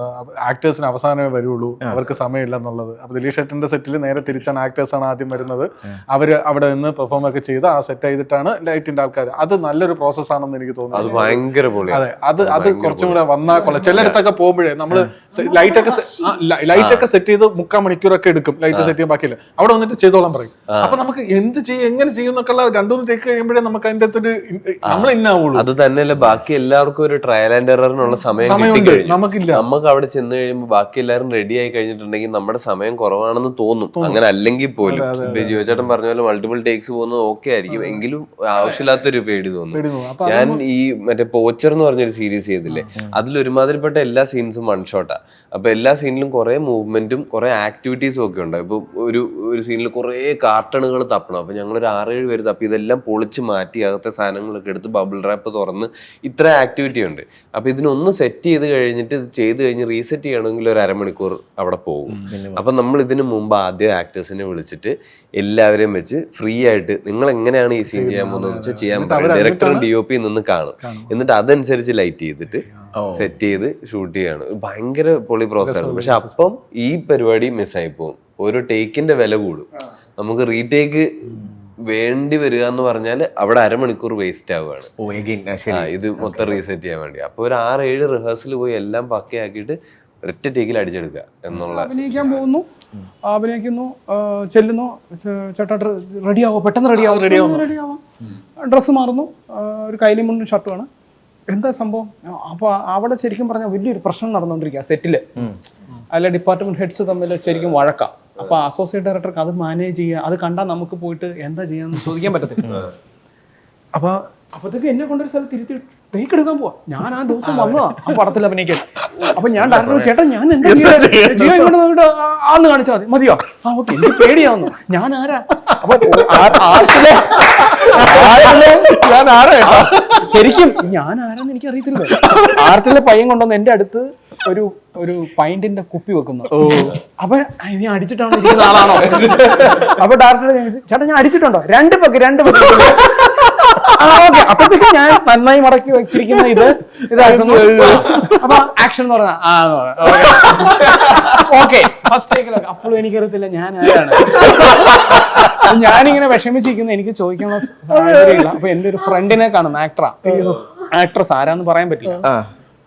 ആക്ടേഴ്സിന് അവസാനമേ വരുള്ളൂ, അവർക്ക് സമയമില്ല എന്നുള്ളത്. അപ്പൊ ദിലീഷ് ചേട്ടന്റെ സെറ്റിൽ നേരെ തിരിച്ചാണ്, ആക്ടേഴ്സാണ് ആദ്യം വരുന്നത്. അവര് അവിടെ നിന്ന് പെർഫോം ഒക്കെ ചെയ്ത് ആ സെറ്റ് ചെയ്തിട്ടാണ് ലൈറ്റിന്റെ ആൾക്കാർ. അത് നല്ലൊരു പ്രോസസ് ആണെന്ന് എനിക്ക് തോന്നുന്നു. അതെ, അത് കുറച്ചും കൂടെ വന്നാൽ കൊള്ളാം. ചിലയിടത്തൊക്കെ പോകുമ്പോഴേ നമ്മള് ലൈറ്റൊക്കെ സെറ്റ് ചെയ്ത് 3/4 മണിക്കൂറൊക്കെ എടുക്കും ലൈറ്റ് സെറ്റ് ചെയ്യാൻ, ബാക്കിയില്ല അവിടെ വന്നിട്ട് ചെയ്തോളാൻ പറയും. അപ്പൊ നമുക്ക് എന്ത് ചെയ്യും, എങ്ങനെ ചെയ്യും എന്നൊക്കെ 2-3 ടേക്ക് കഴിയുമ്പോഴേ നമുക്ക് അതിന്റെ അകത്തൊരു നമ്മൾ ഇന്നാവുള്ളൂ. അത് തന്നെയല്ല, ബാക്കി എല്ലാവർക്കും ഒരു ട്രയൽ ആൻഡ് എററിനുള്ള സമയം നമുക്കില്ല. നമുക്ക് അവിടെ ചെന്ന് കഴിയുമ്പോൾ ബാക്കി എല്ലാവരും റെഡി ആയി കഴിഞ്ഞിട്ടുണ്ടെങ്കിൽ നമ്മുടെ സമയം കുറവാണെന്ന് തോന്നും. അങ്ങനെ അല്ലെങ്കിൽ പോലും ജിയോ ചേട്ടൻ പറഞ്ഞ പോലെ മൾട്ടിപ്പിൾ ടേക്സ് പോകുന്നത് ഓക്കെ ആയിരിക്കും. എങ്കിലും ആവശ്യമില്ലാത്തൊരു പേടി തോന്നുന്നു. അപ്പൊ ഞാൻ ഈ മറ്റേ പോച്ചർ എന്ന് പറഞ്ഞൊരു സീരീസ് ചെയ്തില്ലേ, അതിലൊരുമാതിരിപ്പെട്ട എല്ലാ സീൻസും വൺ ഷോട്ടാ. അപ്പൊ എല്ലാ സീനിലും കുറെ മൂവ്മെന്റും കുറെ ആക്ടിവിറ്റീസും ഒക്കെ ഉണ്ട്. ഇപ്പൊ ഒരു സീനിൽ കുറെ കാർട്ടണുകൾ തപ്പണം. അപ്പൊ ഞങ്ങളൊരു 6-7 പേര് തപ്പി ഇതെല്ലാം പൊളിച്ച് മാറ്റി അകത്തെ സാധനങ്ങളൊക്കെ എടുത്ത് ബബിൾ റാപ്പ് തുറന്ന് ഇത്ര ആക്ടിവിറ്റി ഉണ്ട്. അപ്പൊ ഇതിനൊന്ന് സെറ്റ് ചെയ്ത് കഴിഞ്ഞിട്ട് ഇത് ചെയ്ത് കഴിഞ്ഞ് റീസെറ്റ് ചെയ്യണമെങ്കിൽ ഒരു അരമണിക്കൂർ അവിടെ പോകും. അപ്പൊ നമ്മൾ ഇതിനു മുമ്പ് ആദ്യം ആക്ടേഴ്സിനെ വിളിച്ചിട്ട് എല്ലാവരെയും വെച്ച് ഫ്രീ ആയിട്ട് നിങ്ങൾ എങ്ങനെയാണ് ഈ സീൻ ചെയ്യാൻ പോകുന്നത് വെച്ചാൽ ചെയ്യാൻ പറയും. ഡയറക്ടറും DOP നിന്ന് കാണും. എന്നിട്ട് അതനുസരിച്ച് ലൈറ്റ് ചെയ്തിട്ട് സെറ്റ് ചെയ്ത് ഷൂട്ട് ചെയ്യാണ്. ഭയങ്കര പൊളി പ്രോസസ്സാണ്. പക്ഷെ അപ്പം ഈ പരിപാടി മിസ്സായി പോകും. ഓരോ ടേക്കിന്റെ വില കൂടും. നമുക്ക് റീടേക്ക് വേണ്ടി വരിക എന്ന് പറഞ്ഞാൽ അവിടെ അരമണിക്കൂർ വേസ്റ്റ് ആവുകയാണ് ഇത് മൊത്തം റീസെറ്റ് ചെയ്യാൻ വേണ്ടി. അപ്പൊ ഒരു 6-7 റിഹേഴ്സൽ പോയി എല്ലാം പക്കയാക്കിയിട്ട് ഒറ്റ ടേക്കിൽ അടിച്ചെടുക്കുക എന്നുള്ള. അഭിനയിക്കാൻ പോകുന്നു, അഭിനയിക്കുന്നു, ചെല്ലുന്നു, ചേട്ടാ റെഡിയാവോ, പെട്ടെന്ന് റെഡിയാവും, ഡ്രസ്സ് മാറുന്നു, ഒരു കൈലി മുണ്ടും ഷർട്ടുമാണ്. എന്താ സംഭവം? അപ്പൊ അവിടെ ശരിക്കും പറഞ്ഞാൽ വലിയൊരു പ്രശ്നം നടന്നുകൊണ്ടിരിക്കുക സെറ്റില്. അല്ല ഡിപ്പാർട്ട്മെന്റ് ഹെഡ്സ് തമ്മിൽ ശരിക്കും വഴക്കാം. അപ്പൊ അസോസിയേറ്റ് ഡയറക്ടർക്ക് അത് മാനേജ് ചെയ്യുക, അത് കണ്ടാൽ നമുക്ക് പോയിട്ട് എന്താ ചെയ്യാന്ന് ചോദിക്കാൻ പറ്റത്തില്ല. അപ്പത്തേക്ക് എന്നെ കൊണ്ടൊരു സ്ഥലത്ത് തിരുത്തി ടേക്ക് എടുക്കാൻ പോവാ. ഞാൻ ആ ദിവസം വന്നതാ ആ പടത്തിൽ അഭിനയിക്കാൻ. അപ്പൊ ഞാൻ ഡയറക്ടർ ചേട്ടാ ഞാൻ എന്താ ജിയോ ഇങ്ങോട്ട് ആള് കാണിച്ചാൽ മതിയോ? ഓക്കെ, എനിക്ക് പേടിയാവുന്നു. ഞാൻ ആരാ? അപ്പൊ ഞാൻ ആരാ? ശരിക്കും ഞാൻ ആരാന്ന് എനിക്ക് അറിയത്തില്ല. ആർട്ടിലെ പയ്യൻ കൊണ്ടുവന്ന് എന്റെ അടുത്ത് ഒരു പൈന്റിന്റെ കുപ്പി വെക്കുന്നു. അപ്പൊ നീ അടിച്ചിട്ടാണോ ഇരിക്കുന്ന ആളാണോ? അപ്പൊ ഡയറക്ടർ ചേട്ടാ ഞാൻ അടിച്ചിട്ടുണ്ടോ? 2 പെഗ്. ഓക്കെ, അപ്പഴത്തേക്ക് ഞാൻ നന്നായി മടക്കി വെച്ചിരിക്കുന്ന ഇതായിരുന്നു. അപ്പൊ ആക്ഷൻ എന്ന് പറഞ്ഞ ഓക്കെ ഫസ്റ്റ് ടേക്കിലൊക്കെ. അപ്പോഴും എനിക്കറിയത്തില്ല ഞാൻ ആരാണ്. ഞാനിങ്ങനെ വിഷമിച്ചിരിക്കുന്നു, എനിക്ക് ചോദിക്കാനുള്ള സാഹചര്യമില്ല. അപ്പൊ എന്റെ ഒരു ഫ്രണ്ടിനെ കാണുന്നു, ആക്ട്രസ് ആരാന്ന് പറയാൻ പറ്റില്ല.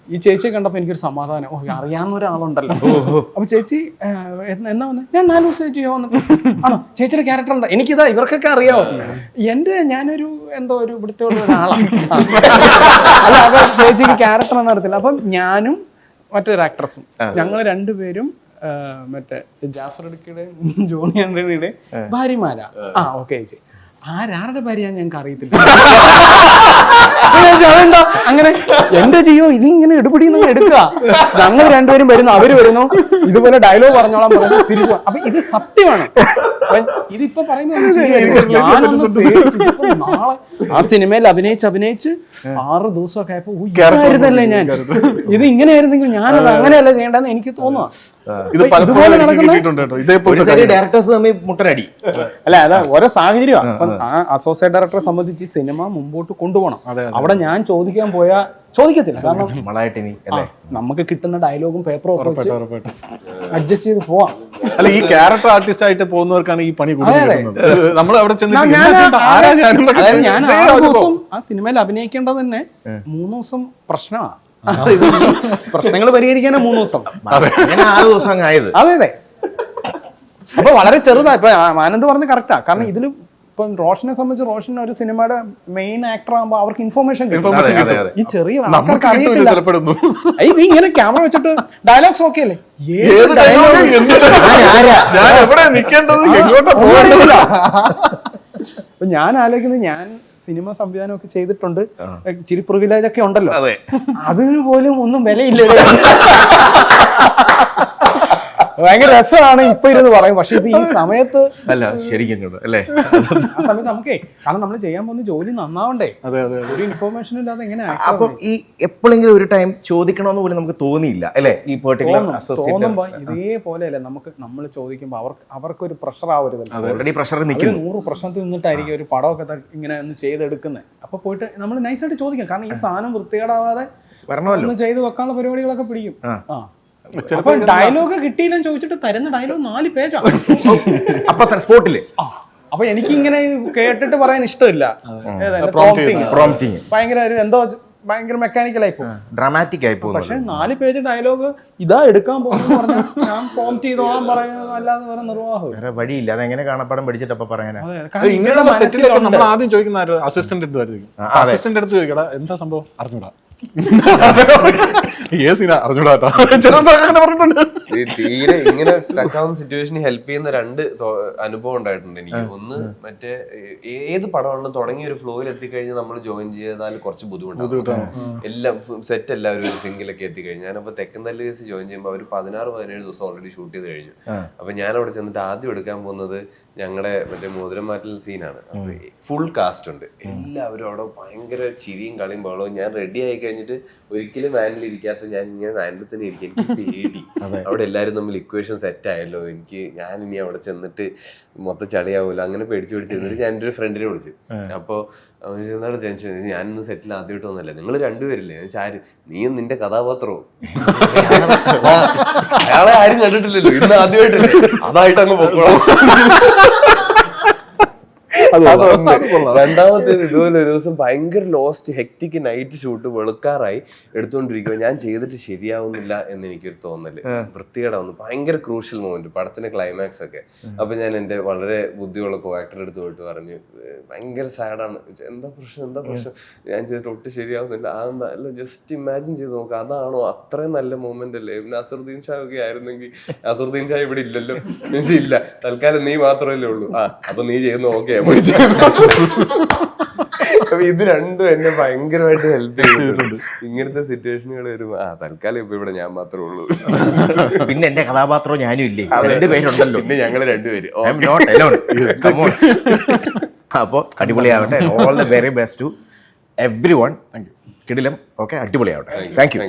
ഈ ചേച്ചിയെ കണ്ടപ്പോ എനിക്കൊരു സമാധാനം. അറിയാവുന്ന ഒരാളുണ്ടല്ലോ. അപ്പൊ ചേച്ചി എന്നാ വന്നെ? ഞാൻ 4 ദിവസം ജിയോ വന്നിട്ട്. ആണോ ചേച്ചിയുടെ ക്യാരക്ടർ ഉണ്ടോ? എനിക്കിതാ ഇവർക്കൊക്കെ അറിയാവോ. ഞാനൊരു എന്തോ ഒരു ഇവിടുത്തെ ഒരാളാണ്. അല്ല അപ്പൊ ചേച്ചിക്ക് ക്യാരക്ടർ ഒന്നും അറിയത്തില്ല. അപ്പം ഞാനും മറ്റൊരു ആക്ട്രസും ഞങ്ങൾ 2 പേരും മറ്റേ ജാഫർ ഇടുക്കിയുടെയും ജോണി ആന്റണിയുടെയും ഭാര്യമാരാ. ഓക്കെ ചേച്ചി ആരാരുടെ ഭാര്യയാന്ന് ഞങ്ങൾക്ക് അറിയത്തില്ല. അതെന്താ അങ്ങനെ? എന്റെ ജിയോ ഇതിങ്ങനെ എടുപിടിന്ന് എടുക്കുക. ഞങ്ങൾ 2 പേരും വരുന്നു, അവര് വരുന്നു, ഇതുപോലെ ഡയലോഗ് പറഞ്ഞോളാൻ പറഞ്ഞു, തിരിച്ചു. അപ്പൊ ഇത് സത്യമാണ്. ഇതിപ്പോ പറയുന്നത് നാളെ ആ സിനിമയിൽ അഭിനയിച്ച് 6 ദിവസമൊക്കെ ആയപ്പോ ഇതായിരുന്നല്ലേ ഞാൻ. ഇത് ഇങ്ങനെയായിരുന്നെങ്കിൽ ഞാനത് അങ്ങനെയല്ല ചെയ്യേണ്ടെന്ന് എനിക്ക് തോന്നുക. ഡയറക്ടേഴ്സ് തമ്മിൽ മുട്ടനടി. അല്ല അതാ ഓരോ സാഹചര്യമാണ്. അസോസിയേറ്റ് ഡയറക്ടറെ സംബന്ധിച്ച് സിനിമ മുമ്പോട്ട് കൊണ്ടുപോകണം. അവിടെ ഞാൻ ചോദിക്കാൻ പോയാ ചോദിക്കത്തില്ല. കാരണം നമുക്ക് കിട്ടുന്ന ഡയലോഗും പേപ്പറും ഒക്കെ അഡ്ജസ്റ്റ് ചെയ്ത് പോവാം. അല്ല ഈ ക്യാരക്ടർ ആർട്ടിസ്റ്റ് ആയിട്ട് പോകുന്നവർക്കാണ് ഈ പണി നമ്മൾ അവിടെ ഞാൻ 6 ദിവസം ആ സിനിമയിൽ അഭിനയിക്കേണ്ടത് തന്നെ 3 ദിവസം പ്രശ്നമാണ്. പ്രശ്നങ്ങൾ പരിഹരിക്കാനാ 3 ദിവസം. 6 ദിവസം ആയത്. അതെ. അപ്പൊ വളരെ ചെറുതാ. ഇപ്പൊ ആനന്ദ് പറഞ്ഞ് കറക്റ്റാ. കാരണം ഇതിലും ഇപ്പം റോഷനെ സംബന്ധിച്ച് റോഷൻ ഒരു സിനിമയുടെ മെയിൻ ആക്ടർ ആകുമ്പോൾ അവർക്ക് ഇൻഫർമേഷൻ കിട്ടും. ഈ ചെറിയ ആൾക്കാർക്ക് അറിയത്തില്ല. ഇത് ഇങ്ങനെ ക്യാമറ വെച്ചിട്ട് ഡയലോഗ്സ് ഓക്കെ അല്ലേ? ഞാൻ ആലോചിക്കുന്നത്, ഞാൻ സിനിമ സംവിധാനം ഒക്കെ ചെയ്തിട്ടുണ്ട്, ഇച്ചിരി പ്രിവിലേജ് ഒക്കെ ഉണ്ടല്ലോ, അതിന് പോലും ഒന്നും വിലയില്ല. ഭയങ്കര രസമാണ് ഇപ്പൊ ഇരുന്ന് പറയും. പക്ഷെ ഇത് ഈ സമയത്ത് അല്ല ശരിക്കും അല്ലേ? ആ സമയത്ത് നമുക്കേ, കാരണം നമ്മൾ ചെയ്യാൻ പോകുന്ന ജോലി നന്നാവണ്ടേ. ഒരു ഇൻഫോർമേഷൻ ഇല്ലാതെ എങ്ങനെ? അപ്പം ഈ എപ്പോഴെങ്കിലും ഒരു ടൈം ചോദിക്കണമെന്ന് പോലും നമുക്ക് തോന്നിയില്ല അല്ലെ? ഈ പെർട്ടിക്കുലർ തോന്നുമ്പോ ഇതേപോലെ അല്ലേ നമ്മൾ ചോദിക്കുമ്പോ അവർക്കൊരു പ്രഷർ ആവരുതല്ലോ. ഓൾറെഡി പ്രഷർ നിൽക്കുന്നു. 100 പ്രശ്നത്തിൽ നിന്നിട്ടായിരിക്കും ഒരു പടമൊക്കെ ഇങ്ങനെ ഒന്ന് ചെയ്തെടുക്കുന്നത്. അപ്പൊ പോയിട്ട് നമ്മൾ നൈസായിട്ട് ചോദിക്കാം. കാരണം ഈ സാധനം വൃത്തികേടാവാതെ വരണമല്ലോ, ചെയ്ത് വെക്കാനുള്ള പരിപാടികളൊക്കെ പിടിക്കും. അപ്പൊ ഡയലോഗ് കിട്ടിയില്ലെന്ന് ചോദിച്ചിട്ട് തരുന്ന ഡയലോഗ് 4 പേജാണ് അപ്പൊ സ്പോട്ടില്. അപ്പൊ എനിക്ക് ഇങ്ങനെ കേട്ടിട്ട് പറയാൻ ഇഷ്ടമില്ല. ഭയങ്കര എന്തോ ഭയങ്കര മെക്കാനിക്കലായി പോകും, ഡ്രാമാറ്റിക് ആയി പോകും. പക്ഷെ 4 പേജ് ഡയലോഗ് ഇതാ എടുക്കാൻ പോകുന്ന പറഞ്ഞാൽ ഞാൻ പ്രോംപ്റ്റ് ചെയ്തോളാൻ പറയാൻ അല്ലാതെ വേറെ നിർവാഹം വേറെ വഴിയില്ല. അതെങ്ങനെ കാണപ്പാടം പഠിച്ചിട്ട് അപ്പൊ പറയാനാ? ഇങ്ങനെയുള്ള സെറ്റിലൊക്കെ നമ്മൾ ആദ്യം ചോദിക്കുന്ന അസിസ്റ്റന്റ് അടുത്ത് ചോദിക്കടാ എന്താ സംഭവം അറിഞ്ഞൂടാ, സീനാ അറിഞ്ഞൂടാ ചെറുതാങ്ങനെ പറഞ്ഞിട്ടുണ്ട്. ഈ തീരെ ഇങ്ങനെ സ്റ്റക്ക് ആവുന്ന സിറ്റുവേഷനിൽ ഹെൽപ്പ് ചെയ്യുന്ന രണ്ട് അനുഭവം ഉണ്ടായിട്ടുണ്ട് എനിക്ക്. ഒന്ന് മറ്റേ ഏത് പടമാണെങ്കിലും തുടങ്ങിയ ഒരു ഫ്ലോയിൽ എത്തിക്കഴിഞ്ഞാൽ നമ്മൾ ജോയിൻ ചെയ്താൽ കുറച്ച് ബുദ്ധിമുട്ടാണ്. എല്ലാം സെറ്റ് എല്ലാവരും ഒരു സിംഗിലൊക്കെ എത്തിക്കഴിഞ്ഞു. ഞാനപ്പോ തെക്കൻ തല്ല് കേസ് ജോയിൻ ചെയ്യുമ്പോൾ അവർ 16-17 ദിവസം ഓൾറെഡി ഷൂട്ട് ചെയ്ത് കഴിഞ്ഞു. അപ്പൊ ഞാൻ അവിടെ ചെന്നിട്ട് ആദ്യം എടുക്കാൻ പോകുന്നത് ഞങ്ങളുടെ മറ്റേ മോതിരം മാറ്റൽ സീനാണ്. ഫുൾ കാസ്റ്റ് ഉണ്ട്, എല്ലാവരും അവിടെ ഭയങ്കര ചിരിയും കളിയും ബഹളവും. ഞാൻ റെഡി ആയി കഴിഞ്ഞിട്ട് ഒരിക്കലും വാനിൽ ഇരിക്കാത്ത ഞാൻ ഇങ്ങനെ വാനിൽ തന്നെ ഇരിക്കും. എനിക്ക് പേടി. അവിടെ എല്ലാവരും തമ്മിൽ ഇക്വേഷൻ സെറ്റ് ആയല്ലോ, ഞാൻ ഇനി അവിടെ ചെന്നിട്ട് മൊത്തം ചളിയാവൂല്ലോ, അങ്ങനെ പേടിച്ചിരുന്നിട്ട് ഞാൻ എൻ്റെ ഒരു ഫ്രണ്ടിനെ വിളിച്ചു. അപ്പൊ എന്താണ് ടെൻഷൻ, ഞാനിന്ന് സെറ്റിൽ ആദ്യമായിട്ട് വന്നല്ലേ, നിങ്ങൾ രണ്ടുപേരില്ലേ? ഞാൻ ചാര്, നീയും നിന്റെ കഥാപാത്രവും. അയാളെ ആരും കണ്ടിട്ടില്ലല്ലോ, ഇന്ന് ആദ്യമായിട്ടല്ലേ, അതായിട്ട് അങ്ങ് പൊക്കോളാം. രണ്ടാമത്തേത് ഇതുപോലെ ഒരു ദിവസം ഭയങ്കര ലോസ്റ്റ് ഹെക്ടിക് നൈറ്റ് ഷൂട്ട്, വെളുക്കാറായി എടുത്തുകൊണ്ടിരിക്കുക. ഞാൻ ചെയ്തിട്ട് ശരിയാവുന്നില്ല എന്ന് എനിക്കൊരു തോന്നല്, വൃത്തികേടാ വന്നു. ഭയങ്കര ക്രൂഷ്യൽ മൊമെന്റ്, പടത്തിന്റെ ക്ലൈമാക്സ് ഒക്കെ. അപ്പൊ ഞാൻ എന്റെ വളരെ ബുദ്ധിയുള്ള കോ ആക്ടറുടെ അടുത്ത് പോയിട്ട് പറഞ്ഞു, ഭയങ്കര സാഡാണ്, എന്താ പ്രശ്നം, ഞാൻ ചെയ്തിട്ട് ഒട്ടും ശരിയാവുന്നില്ല. അതെന്താ, അല്ല ജസ്റ്റ് ഇമാജിൻ ചെയ്ത് നോക്കാം, അതാണോ അത്രയും നല്ല മൊമെന്റ് അല്ലേ? പിന്നെ അസറുദ്ദീൻ ഷാ ഒക്കെ ആയിരുന്നെങ്കിൽ, അസറുദ്ദീൻ ഷാ ഇവിടെ ഇല്ലല്ലോ, ഇല്ല, തൽക്കാലം നീ മാത്രമല്ലേ ഉള്ളൂ, അപ്പൊ നീ ചെയ്യുന്നു, ഓക്കെ. അപ്പൊ ഇത് രണ്ടും എന്നെ ഭയങ്കരമായിട്ട് ഹെൽപ്പ് ചെയ്തിട്ടുണ്ട്. ഇങ്ങനത്തെ സിറ്റുവേഷനുകൾ വരുമ്പോ തൽക്കാലം ഇപ്പൊ ഇവിടെ ഞാൻ മാത്രമേ ഉള്ളൂ. പിന്നെ എന്റെ കഥാപാത്രം ഞാനും ഇല്ലേ, 2 പേരുണ്ടല്ലോ. പിന്നെ ഞങ്ങള് 2 പേര്. അപ്പോൾ അടിപൊളിയാവട്ടെ. All the very best to everyone. കിടിലം. ഓക്കെ, അടിപൊളിയാവട്ടെ. Thank U.